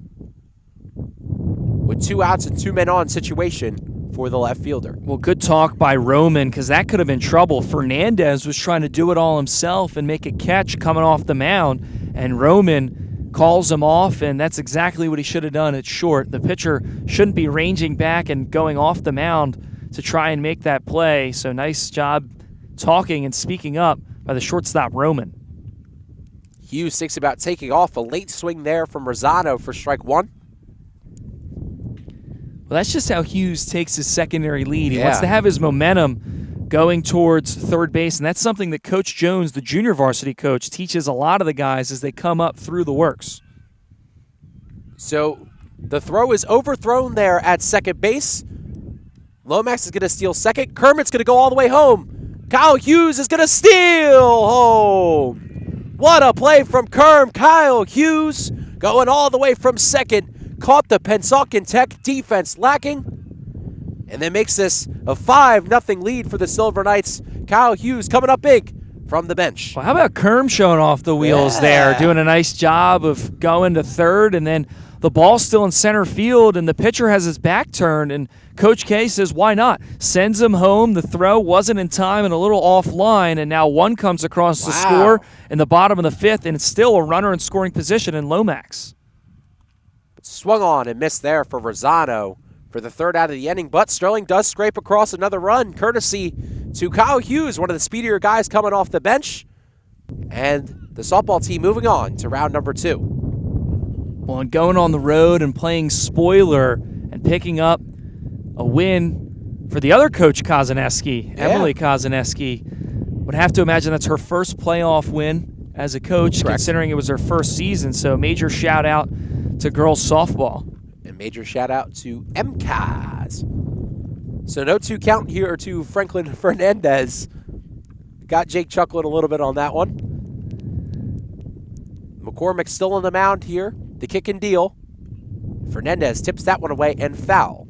With 2 outs and 2 men on situation for the left fielder. Well, good talk by Roman because that could have been trouble. Fernandez was trying to do it all himself and make a catch coming off the mound, and Roman calls him off, and that's exactly what he should have done at short. The pitcher shouldn't be ranging back and going off the mound to try and make that play, so nice job talking and speaking up by the shortstop, Roman. Hughes thinks about taking off. A late swing there from Rosano for strike 1. Well, that's just how Hughes takes his secondary lead. He wants to have his momentum going towards third base, and that's something that Coach Jones, the junior varsity coach, teaches a lot of the guys as they come up through the works. So the throw is overthrown there at second base. Lomax is going to steal second. Kermit's going to go all the way home. Kyle Hughes is going to steal home. What a play from Kerm. Kyle Hughes going all the way from second. Caught the Pennsauken Tech defense lacking. And then makes this a 5-0 lead for the Silver Knights. Kyle Hughes coming up big from the bench. Well, how about Kerm showing off the wheels there, doing a nice job of going to third, and then the ball's still in center field, and the pitcher has his back turned, and Coach K says, why not? Sends him home. The throw wasn't in time and a little offline, and now one comes across the score in the bottom of the fifth, and it's still a runner in scoring position in Lomax. Swung on and missed there for Rosano for the third out of the inning, but Sterling does scrape across another run, courtesy to Kyle Hughes, one of the speedier guys coming off the bench, and the softball team moving on to round number 2. Well, and going on the road and playing spoiler and picking up a win for the other coach, Kozaneski, Emily Kozaneski. Would have to imagine that's her first playoff win as a coach, considering it was her first season. So major shout out to girls softball. And major shout out to MCAS. So no 2 count here to Franklin Fernandez. Got Jake chuckling a little bit on that one. McCormick still on the mound here. The kick and deal. Fernandez tips that one away and foul.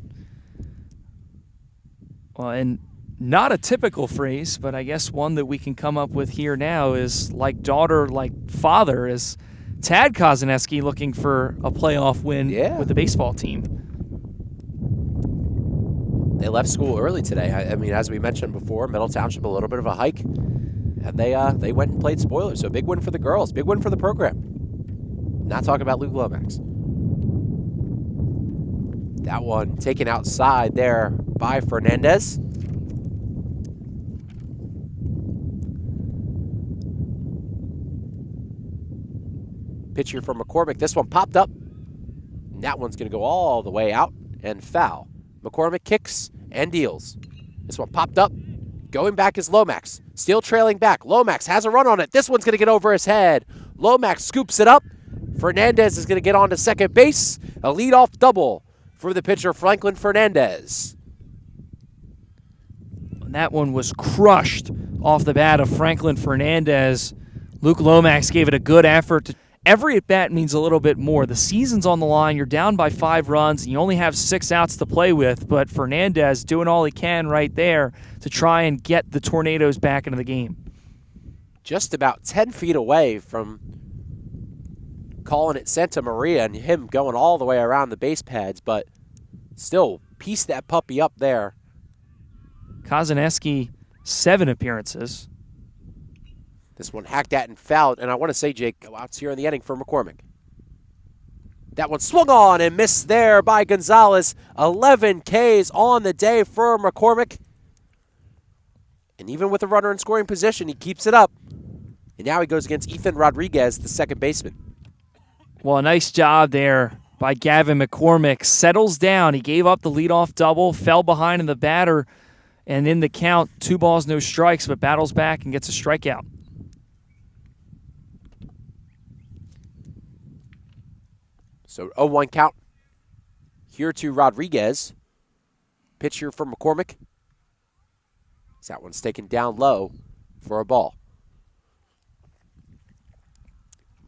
Well, and not a typical phrase, but I guess one that we can come up with here now is like daughter, like father, is Tad Kozaneski looking for a playoff win with the baseball team. They left school early today. I mean, as we mentioned before, Middle Township a little bit of a hike, and they went and played spoilers. So big win for the girls, big win for the program. Not talking about Luke Lomax. That one taken outside there by Fernandez. Pitcher from McCormick. This one popped up. And that one's going to go all the way out and foul. McCormick kicks and deals. This one popped up. Going back is Lomax. Still trailing back. Lomax has a run on it. This one's going to get over his head. Lomax scoops it up. Fernandez is going to get on to second base. A leadoff double for the pitcher, Franklin Fernandez. And that one was crushed off the bat of Franklin Fernandez. Luke Lomax gave it a good effort. Every at-bat means a little bit more. The season's on the line. You're down by 5 runs, and you only have 6 outs to play with, but Fernandez doing all he can right there to try and get the Tornadoes back into the game. Just about 10 feet away from calling it Santa Maria and him going all the way around the base pads, but still piece that puppy up there. Kozaneski, 7 appearances. This one hacked at and fouled, and I want to say, Jake, go outs here in the inning for McCormick. That one swung on and missed there by Gonzalez. 11 Ks on the day for McCormick. And even with a runner in scoring position, he keeps it up. And now he goes against Ethan Rodriguez, the second baseman. Well, a nice job there by Gavin McCormick. Settles down. He gave up the leadoff double, fell behind in the batter, and in the count, 2 balls, no strikes, but battles back and gets a strikeout. So 0-1 count here to Rodriguez. Pitch here for McCormick. That one's taken down low for a ball.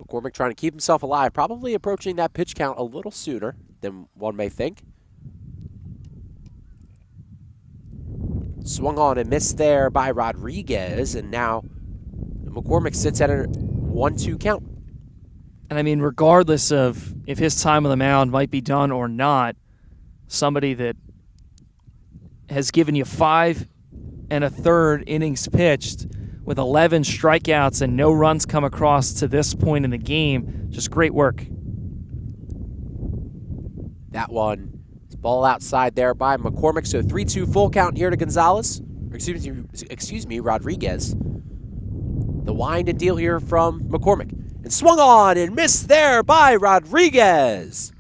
McCormick trying to keep himself alive, probably approaching that pitch count a little sooner than one may think. Swung on and missed there by Rodriguez, and now McCormick sits at a 1-2 count. And I mean, regardless of if his time on the mound might be done or not, somebody that has given you 5 1/3 innings pitched with 11 strikeouts and no runs come across to this point in the game, just great work. That one is ball outside there by McCormick, so 3-2 full count here to Gonzalez. Excuse me, Rodriguez. The wind and deal here from McCormick. And swung on and missed there by Rodriguez.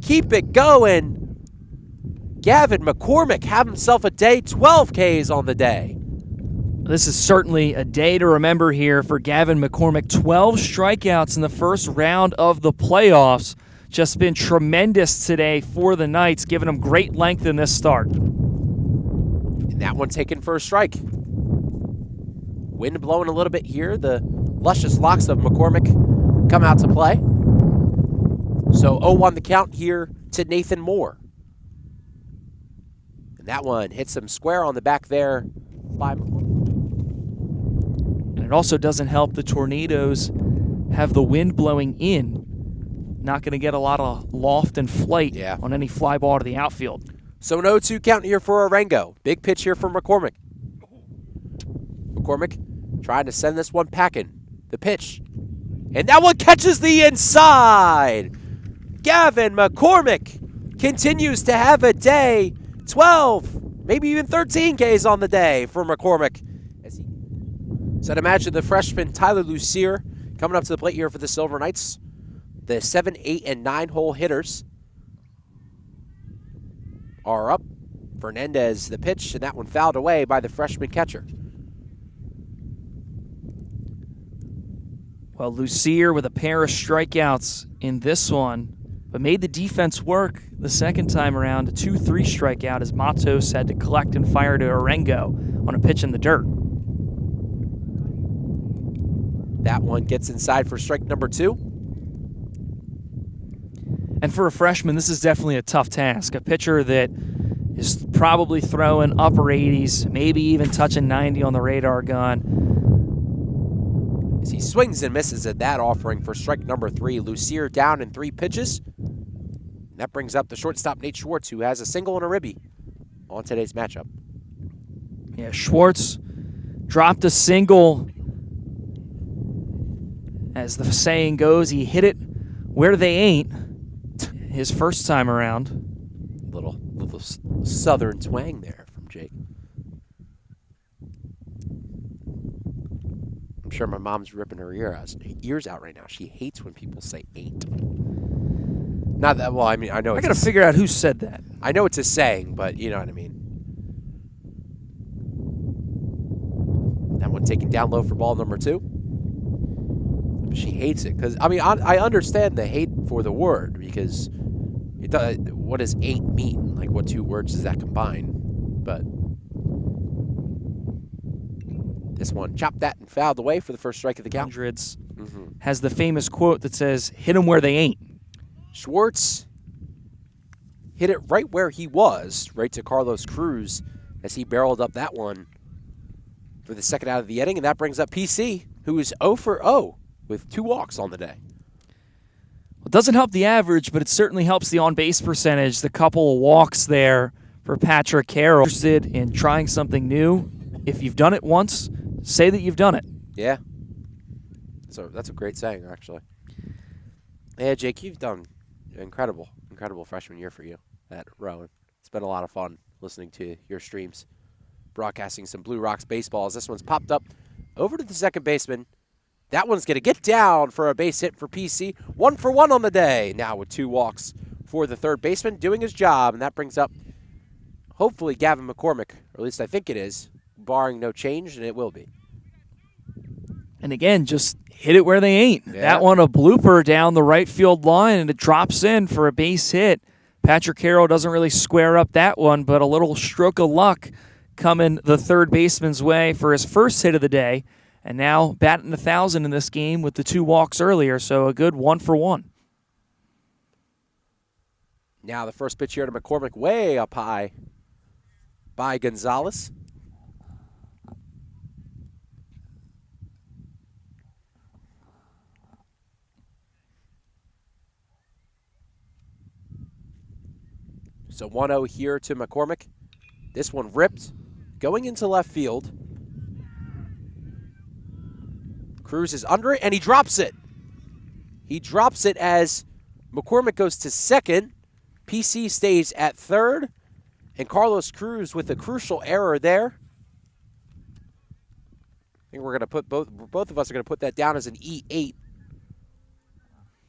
Keep it going. Gavin McCormick have himself a day, 12 Ks on the day. This is certainly a day to remember here for Gavin McCormick. 12 strikeouts in the first round of the playoffs. Just been tremendous today for the Knights, giving them great length in this start. And that one taken for a strike. Wind blowing a little bit here. The luscious locks of McCormick come out to play. So 0-1 the count here to Nathan Moore. And that one hits him square on the back there by McCormick. And it also doesn't help the Tornadoes have the wind blowing in. Not going to get a lot of loft and flight on any fly ball to the outfield. So an 0-2 count here for Arango. Big pitch here for McCormick. McCormick trying to send this one packing. The pitch. And that one catches the inside. Gavin McCormick continues to have a day. 12, maybe even 13 Ks on the day for McCormick. So I'd imagine the freshman Tyler Lucier coming up to the plate here for the Silver Knights. The 7, 8, and 9 hole hitters are up. Fernandez, the pitch, and that one fouled away by the freshman catcher. Well, Lucier with a pair of strikeouts in this one, but made the defense work the second time around. A 2-3 strikeout as Matos had to collect and fire to Arango on a pitch in the dirt. That one gets inside for strike number 2. And for a freshman, this is definitely a tough task. A pitcher that is probably throwing upper 80s, maybe even touching 90 on the radar gun. As he swings and misses at that offering for strike number 3. Lucier down in 3 pitches. And that brings up the shortstop Nate Schwartz, who has a single and a ribby on today's matchup. Yeah, Schwartz dropped a single. As the saying goes, he hit it where they ain't his first time around. Little southern twang there from Jake. I'm sure my mom's ripping her ears out right now. She hates when people say ain't. Not that, well, I mean, I know I got to figure out who said that. I know it's a saying, but you know what I mean. That one taken down low for ball number 2. She hates it because, I mean, I understand the hate for the word because it does, what does ain't mean? Like, what 2 words does that combine? But this one chopped that and fouled away for the first strike of the count. Hundreds has the famous quote that says, hit them where they ain't. Schwartz hit it right where he was, right to Carlos Cruz as he barreled up that one for the second out of the inning. And that brings up PC, who is 0 for 0 with 2 walks on the day. It doesn't help the average, but it certainly helps the on-base percentage. The couple of walks there for Patrick Carroll. Interested in trying something new. If you've done it once, say that you've done it. Yeah. So that's a great saying, actually. Yeah, Jake, you've done incredible freshman year for you at Rowan. It's been a lot of fun listening to your streams, broadcasting some Blue Rocks baseball. As this one's popped up over to the second baseman. That one's going to get down for a base hit for PC. 1 for 1 on the day. Now with 2 walks for the third baseman doing his job. And that brings up, hopefully, Gavin McCormick. Or at least I think it is, barring no change, and it will be. And again, just hit it where they ain't. Yeah. That one a blooper down the right field line, and it drops in for a base hit. Patrick Carroll doesn't really square up that one, but a little stroke of luck coming the third baseman's way for his first hit of the day. And now batting 1,000 in this game with the 2 walks earlier, so a good 1 for 1. Now the first pitch here to McCormick, way up high by Gonzalez. So 1-0 here to McCormick. This one ripped, going into left field. Cruz is under it, and he drops it. He drops it as McCormick goes to second. PC stays at third, and Carlos Cruz with a crucial error there. I think we're going to put both of us are going to put that down as an E8,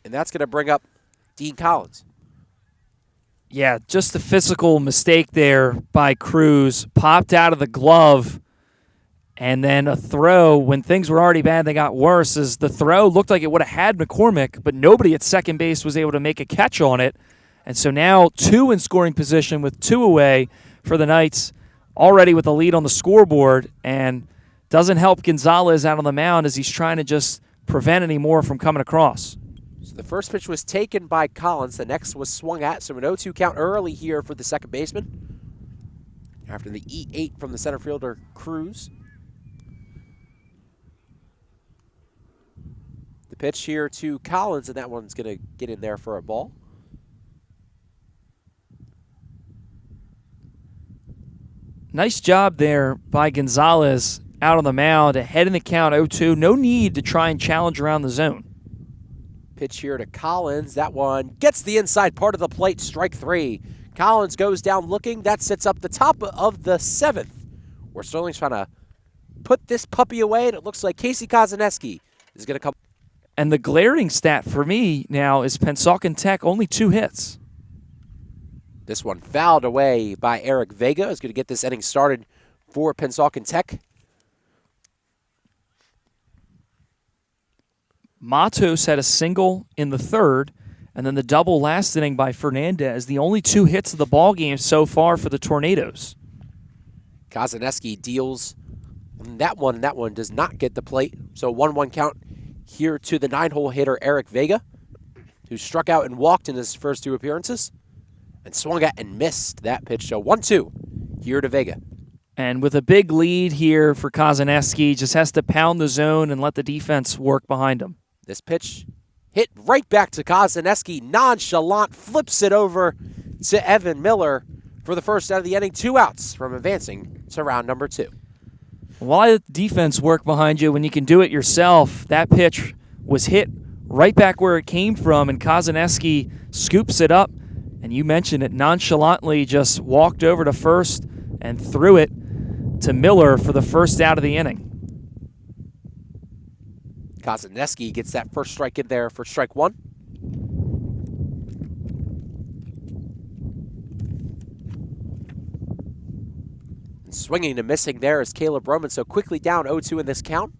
and that's going to bring up Dean Collins. Yeah, just a physical mistake there by Cruz. Popped out of the glove. And then a throw, when things were already bad, they got worse, as the throw looked like it would have had McCormick, but nobody at second base was able to make a catch on it. And so now 2 in scoring position with 2 away for the Knights, already with a lead on the scoreboard. And Doesn't help Gonzalez out on the mound as he's trying to just prevent any more from coming across. So the first pitch was taken by Collins. The next was swung at. So an 0-2 count early here for the second baseman. After the E8 from the center fielder, Cruz. The pitch here to Collins, and that one's going to get in there for a ball. Nice job there by Gonzalez out on the mound, ahead in the count 0-2. No need to try and challenge around the zone. Pitch here to Collins. That one gets the inside part of the plate, strike 3. Collins goes down looking. That sits up the top of the 7th, where Sterling's trying to put this puppy away, and it looks like Casey Kozaneski is going to come. And the glaring stat for me now is Pennsauken Tech only 2 hits. This one fouled away by Eric Vega. Is going to get this inning started for Pennsauken Tech. Matos had a single in the 3rd, and then the double last inning by Fernandez. The only 2 hits of the ball game so far for the Tornadoes. Kozaneski deals that one, and that one does not get the plate. So 1-1 count here to the 9-hole hitter Eric Vega, who struck out and walked in his first 2 appearances, and swung at and missed that pitch. So 1-2 here to Vega. And with a big lead here for Kozaneski, just has to pound the zone and let the defense work behind him. This pitch hit right back to Kozaneski. Nonchalant flips it over to Evan Miller for the first out of the inning. 2 outs from advancing to round number 2. Why let the defense work behind you when you can do it yourself? That pitch was hit right back where it came from, and Kozaneski scoops it up. And you mentioned it, nonchalantly just walked over to first and threw it to Miller for the first out of the inning. Kozaneski gets that first strike in there for strike 1. And swinging and missing there is Caleb Roman, so quickly down 0-2 in this count.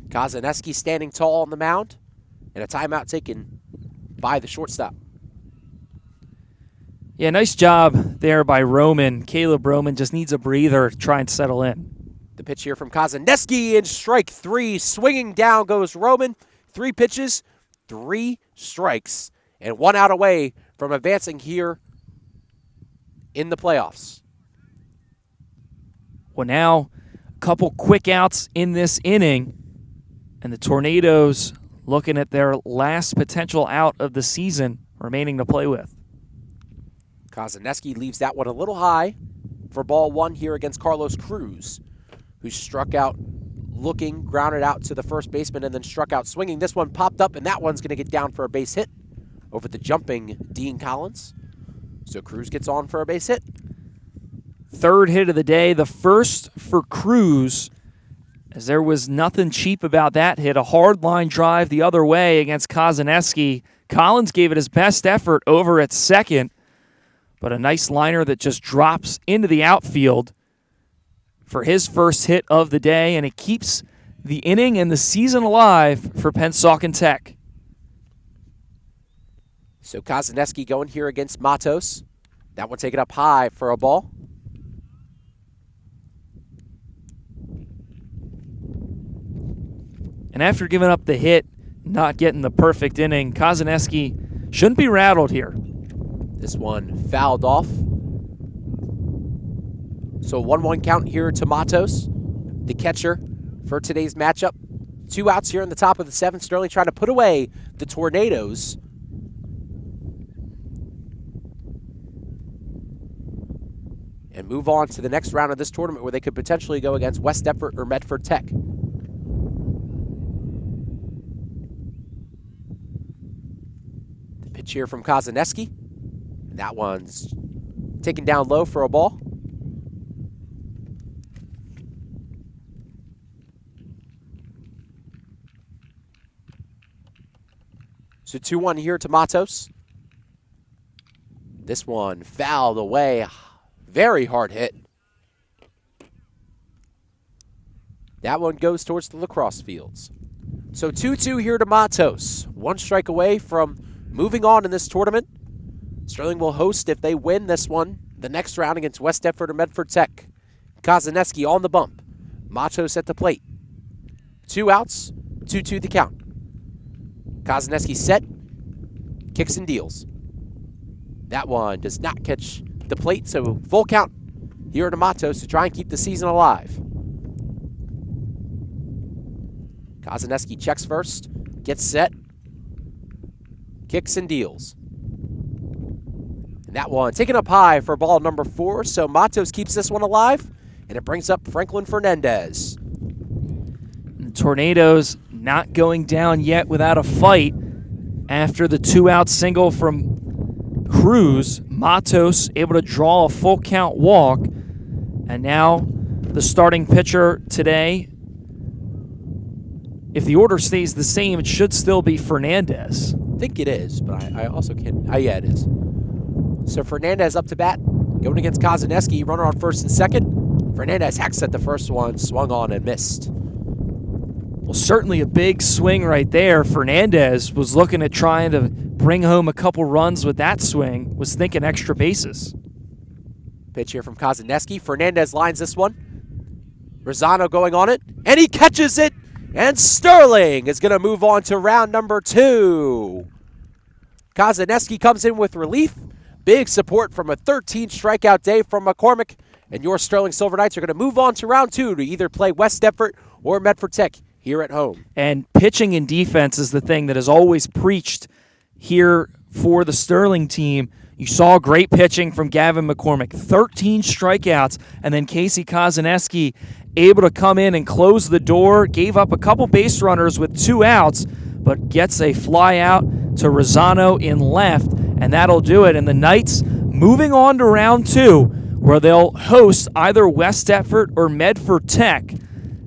Kozaneski standing tall on the mound, and a timeout taken by the shortstop. Yeah, nice job there by Roman. Caleb Roman just needs a breather to try and settle in. The pitch here from Kozaneski in strike 3. Swinging down goes Roman. 3 pitches, 3 strikes, and 1 out away from advancing here in the playoffs. Well, now a couple quick outs in this inning, and the Tornadoes looking at their last potential out of the season remaining to play with. Kozaneski leaves that one a little high for ball 1 here against Carlos Cruz, who struck out looking, grounded out to the first baseman, and then struck out swinging. This one popped up, and that one's going to get down for a base hit over the jumping Dean Collins. So Cruz gets on for a base hit. 3rd hit of the day, the first for Cruz, as there was nothing cheap about that hit. A hard line drive the other way against Kozaneski. Collins gave it his best effort over at second, but a nice liner that just drops into the outfield for his first hit of the day, and it keeps the inning and the season alive for Pennsauken Tech. So Kozaneski going here against Matos. That one taken up high for a ball. And after giving up the hit, not getting the perfect inning, Kozaneski shouldn't be rattled here. This one fouled off. So 1-1 count here to Matos, the catcher for today's matchup. 2 outs here in the top of the 7th. Sterling trying to put away the Tornadoes. And move on to the next round of this tournament where they could potentially go against West Deptford or Medford Tech. The pitch here from Kozaneski. That one's taken down low for a ball. So 2-1 here to Matos. This one fouled away. Very hard hit. That one goes towards the lacrosse fields. So 2-2 here to Matos. 1 strike away from moving on in this tournament. Sterling will host, if they win this one, the next round against West Deptford or Medford Tech. Kozaneski on the bump. Matos at the plate. 2 outs, 2-2 the count. Kozaneski set, kicks and deals. That one does not catch the plate, so full count here to Matos to try and keep the season alive. Kozaneski checks first, gets set, kicks and deals. And that one taken up high for ball number 4, so Matos keeps this one alive, and it brings up Franklin Fernandez. The Tornadoes not going down yet without a fight. After the 2-out single from Cruz, Matos able to draw a full count walk, and now the starting pitcher today, if the order stays the same, it should still be Fernandez. I think it is, but I also can't. Oh, yeah, it is. So Fernandez up to bat, going against Kozaneski, runner on first and second. Fernandez hacks at the first one, swung on and missed. Well, certainly a big swing right there. Fernandez was looking at trying to bring home a couple runs with that swing, was thinking extra bases. Pitch here from Kozaneski. Fernandez lines this one. Rosano going on it, and he catches it, and Sterling is going to move on to round number 2. Kozaneski comes in with relief. Big support from a 13-strikeout day from McCormick, and your Sterling Silver Knights are going to move on to round 2 to either play West Deptford or Medford Tech here at home. And pitching and defense is the thing that is always preached here for the Sterling team. You saw great pitching from Gavin McCormick, 13 strikeouts, and then Casey Kozaneski able to come in and close the door, gave up a couple base runners with 2 outs, but gets a fly out to Rosano in left, and that'll do it. And the Knights moving on to round 2, where they'll host either West Deptford or Medford Tech.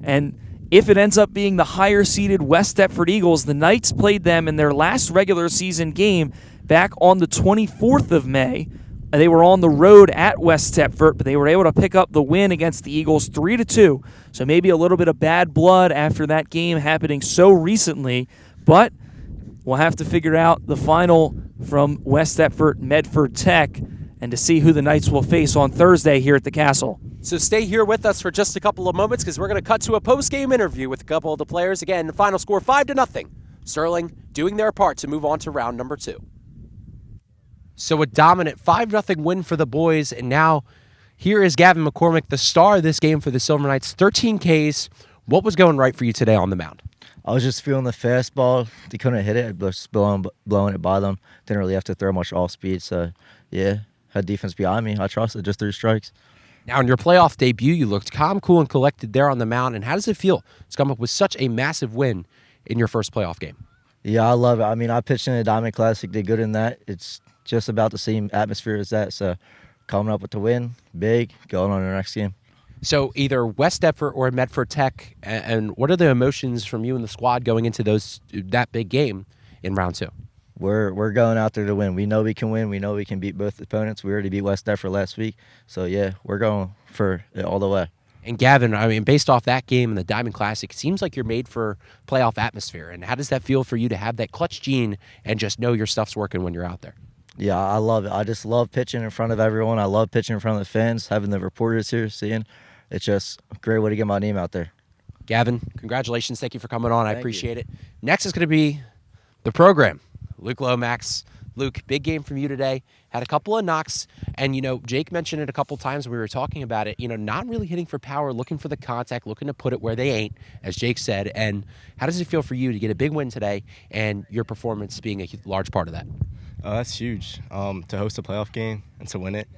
And if it ends up being the higher-seeded West Deptford Eagles, the Knights played them in their last regular season game back on the 24th of May. They were on the road at West Deptford, but they were able to pick up the win against the Eagles 3-2. So maybe a little bit of bad blood after that game happening so recently, but we'll have to figure out the final from West Deptford Medford Tech and to see who the Knights will face on Thursday here at the Castle. So stay here with us for just a couple of moments because we're going to cut to a post-game interview with a couple of the players. Again, the final score 5-0. Sterling doing their part to move on to round number 2. So a dominant 5-0 win for the boys, and now here is Gavin McCormick, the star of this game for the Silver Knights. 13 Ks. What was going right for you today on the mound? I was just feeling the fastball. They couldn't hit it. I was blowing it by them. Didn't really have to throw much off speed. So, yeah, had defense behind me. I trusted. Just 3 strikes. Now, in your playoff debut, you looked calm, cool, and collected there on the mound. And how does it feel to come up with such a massive win in your first playoff game? Yeah, I love it. I mean, I pitched in a Diamond Classic. Did good in that. It's just about the same atmosphere as that. So, coming up with the win, big, going on to the next game. So either West Deptford or Medford Tech, and what are the emotions from you and the squad going into that big game in round 2? We're going out there to win. We know we can win. We know we can beat both opponents. We already beat West Deptford last week. So, yeah, we're going for it all the way. And Gavin, I mean, based off that game and the Diamond Classic, it seems like you're made for playoff atmosphere. And how does that feel for you to have that clutch gene and just know your stuff's working when you're out there? Yeah, I love it. I just love pitching in front of everyone. I love pitching in front of the fans, having the reporters here, seeing. It's just a great way to get my name out there. Gavin, congratulations. Thank you for coming on. I appreciate it. Next is going to be the program. Luke Lomax. Luke, big game from you today. Had a couple of knocks. And, Jake mentioned it a couple times when we were talking about it. Not really hitting for power, looking for the contact, looking to put it where they ain't, as Jake said. And how does it feel for you to get a big win today and your performance being a large part of that? That's huge. To host a playoff game and to win it,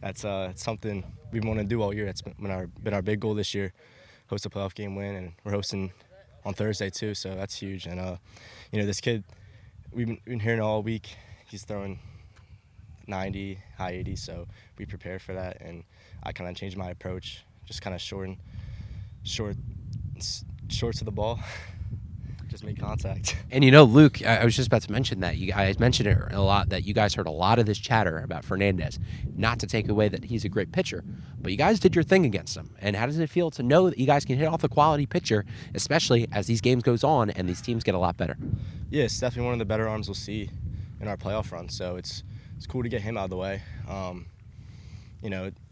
that's something we want to do all year. That's been our big goal this year, host a playoff game, win, and we're hosting on Thursday too, so that's huge. And this kid, we've been hearing all week, he's throwing 90, high 80, so we prepared for that, and I kind of changed my approach, just kind of short to the ball. Just make contact. And Luke, I was just about to mention that. I mentioned it a lot, that you guys heard a lot of this chatter about Fernandez. Not to take away that he's a great pitcher, but you guys did your thing against him. And how does it feel to know that you guys can hit off a quality pitcher, especially as these games goes on and these teams get a lot better? Yeah, it's definitely one of the better arms we'll see in our playoff run. So it's cool to get him out of the way.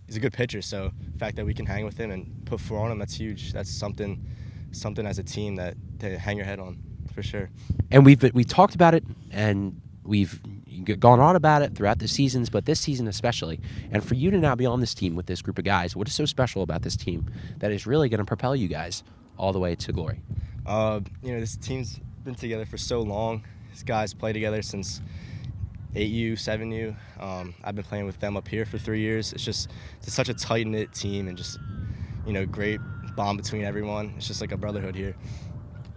he's a good pitcher. So the fact that we can hang with him and put 4 on him, that's huge. That's something as a team that to hang your head on for sure. And we talked about it, and we've gone on about it throughout the seasons, but this season especially. And for you to now be on this team with this group of guys, what is so special about this team that is really going to propel you guys all the way to glory? This team's been together for so long. These guys play together since 8U, 7U. I've been playing with them up here for 3 years. It's such a tight-knit team, and just, great bond between everyone. It's just like a brotherhood here.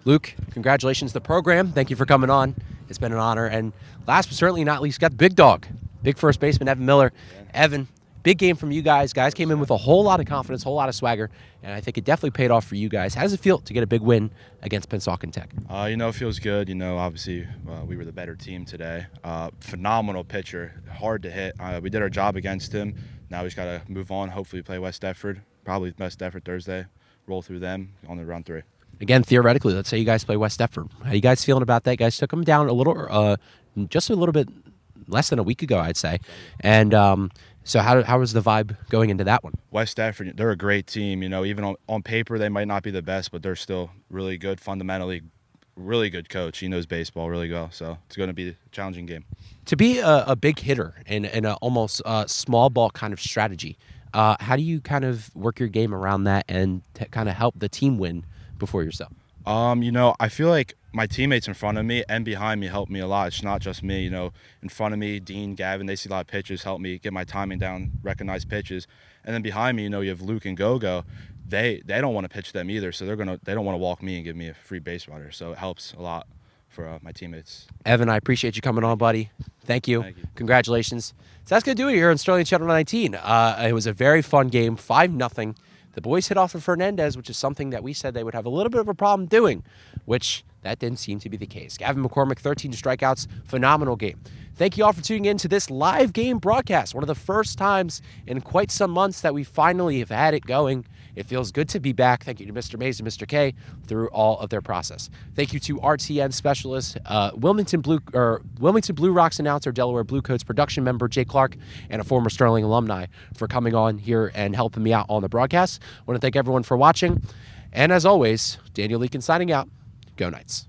Luke, congratulations to the program. Thank you for coming on. It's been an honor. And last but certainly not least, got the big dog, big first baseman, Evan Miller. Yeah. Evan, big game from you guys. Guys came in with a whole lot of confidence, a whole lot of swagger, and I think it definitely paid off for you guys. How does it feel to get a big win against Pennsauken Tech? It feels good. Obviously we were the better team today. Phenomenal pitcher, hard to hit. We did our job against him. Now we just got to move on. Hopefully play West Deptford, probably West Deptford Thursday, roll through them on the round 3. Again, theoretically, let's say you guys play West Deptford. How you guys feeling about that? You guys took them down just a little bit less than a week ago, I'd say. And so how was the vibe going into that one? West Deptford, they're a great team. Even on paper, they might not be the best, but they're still really good, fundamentally really good coach. He knows baseball really well, so it's going to be a challenging game. To be a big hitter in an almost small ball kind of strategy, how do you kind of work your game around that and kind of help the team win before yourself? I feel like my teammates in front of me and behind me help me a lot. It's not just me, in front of me, Dean, Gavin, they see a lot of pitches, help me get my timing down, recognize pitches. And then behind me, you have Luke and Gogo. They don't want to pitch them either, so they don't want to walk me and give me a free base runner. So it helps a lot for my teammates. Evan, I appreciate you coming on, buddy. Thank you. Congratulations. So that's going to do it here on Sterling Channel 19. It was a very fun game, 5-0. The boys hit off of Fernandez, which is something that we said they would have a little bit of a problem doing, which that didn't seem to be the case. Gavin McCormick, 13 strikeouts, phenomenal game. Thank you all for tuning in to this live game broadcast. One of the first times in quite some months that we finally have had it going. It feels good to be back. Thank you to Mr. Mays and Mr. K through all of their process. Thank you to RTN specialist, Wilmington Blue Rocks announcer, Delaware Blue Coats production member Jay Clark, and a former Sterling alumni for coming on here and helping me out on the broadcast. I want to thank everyone for watching. And as always, Daniel Leakin signing out. Go Knights.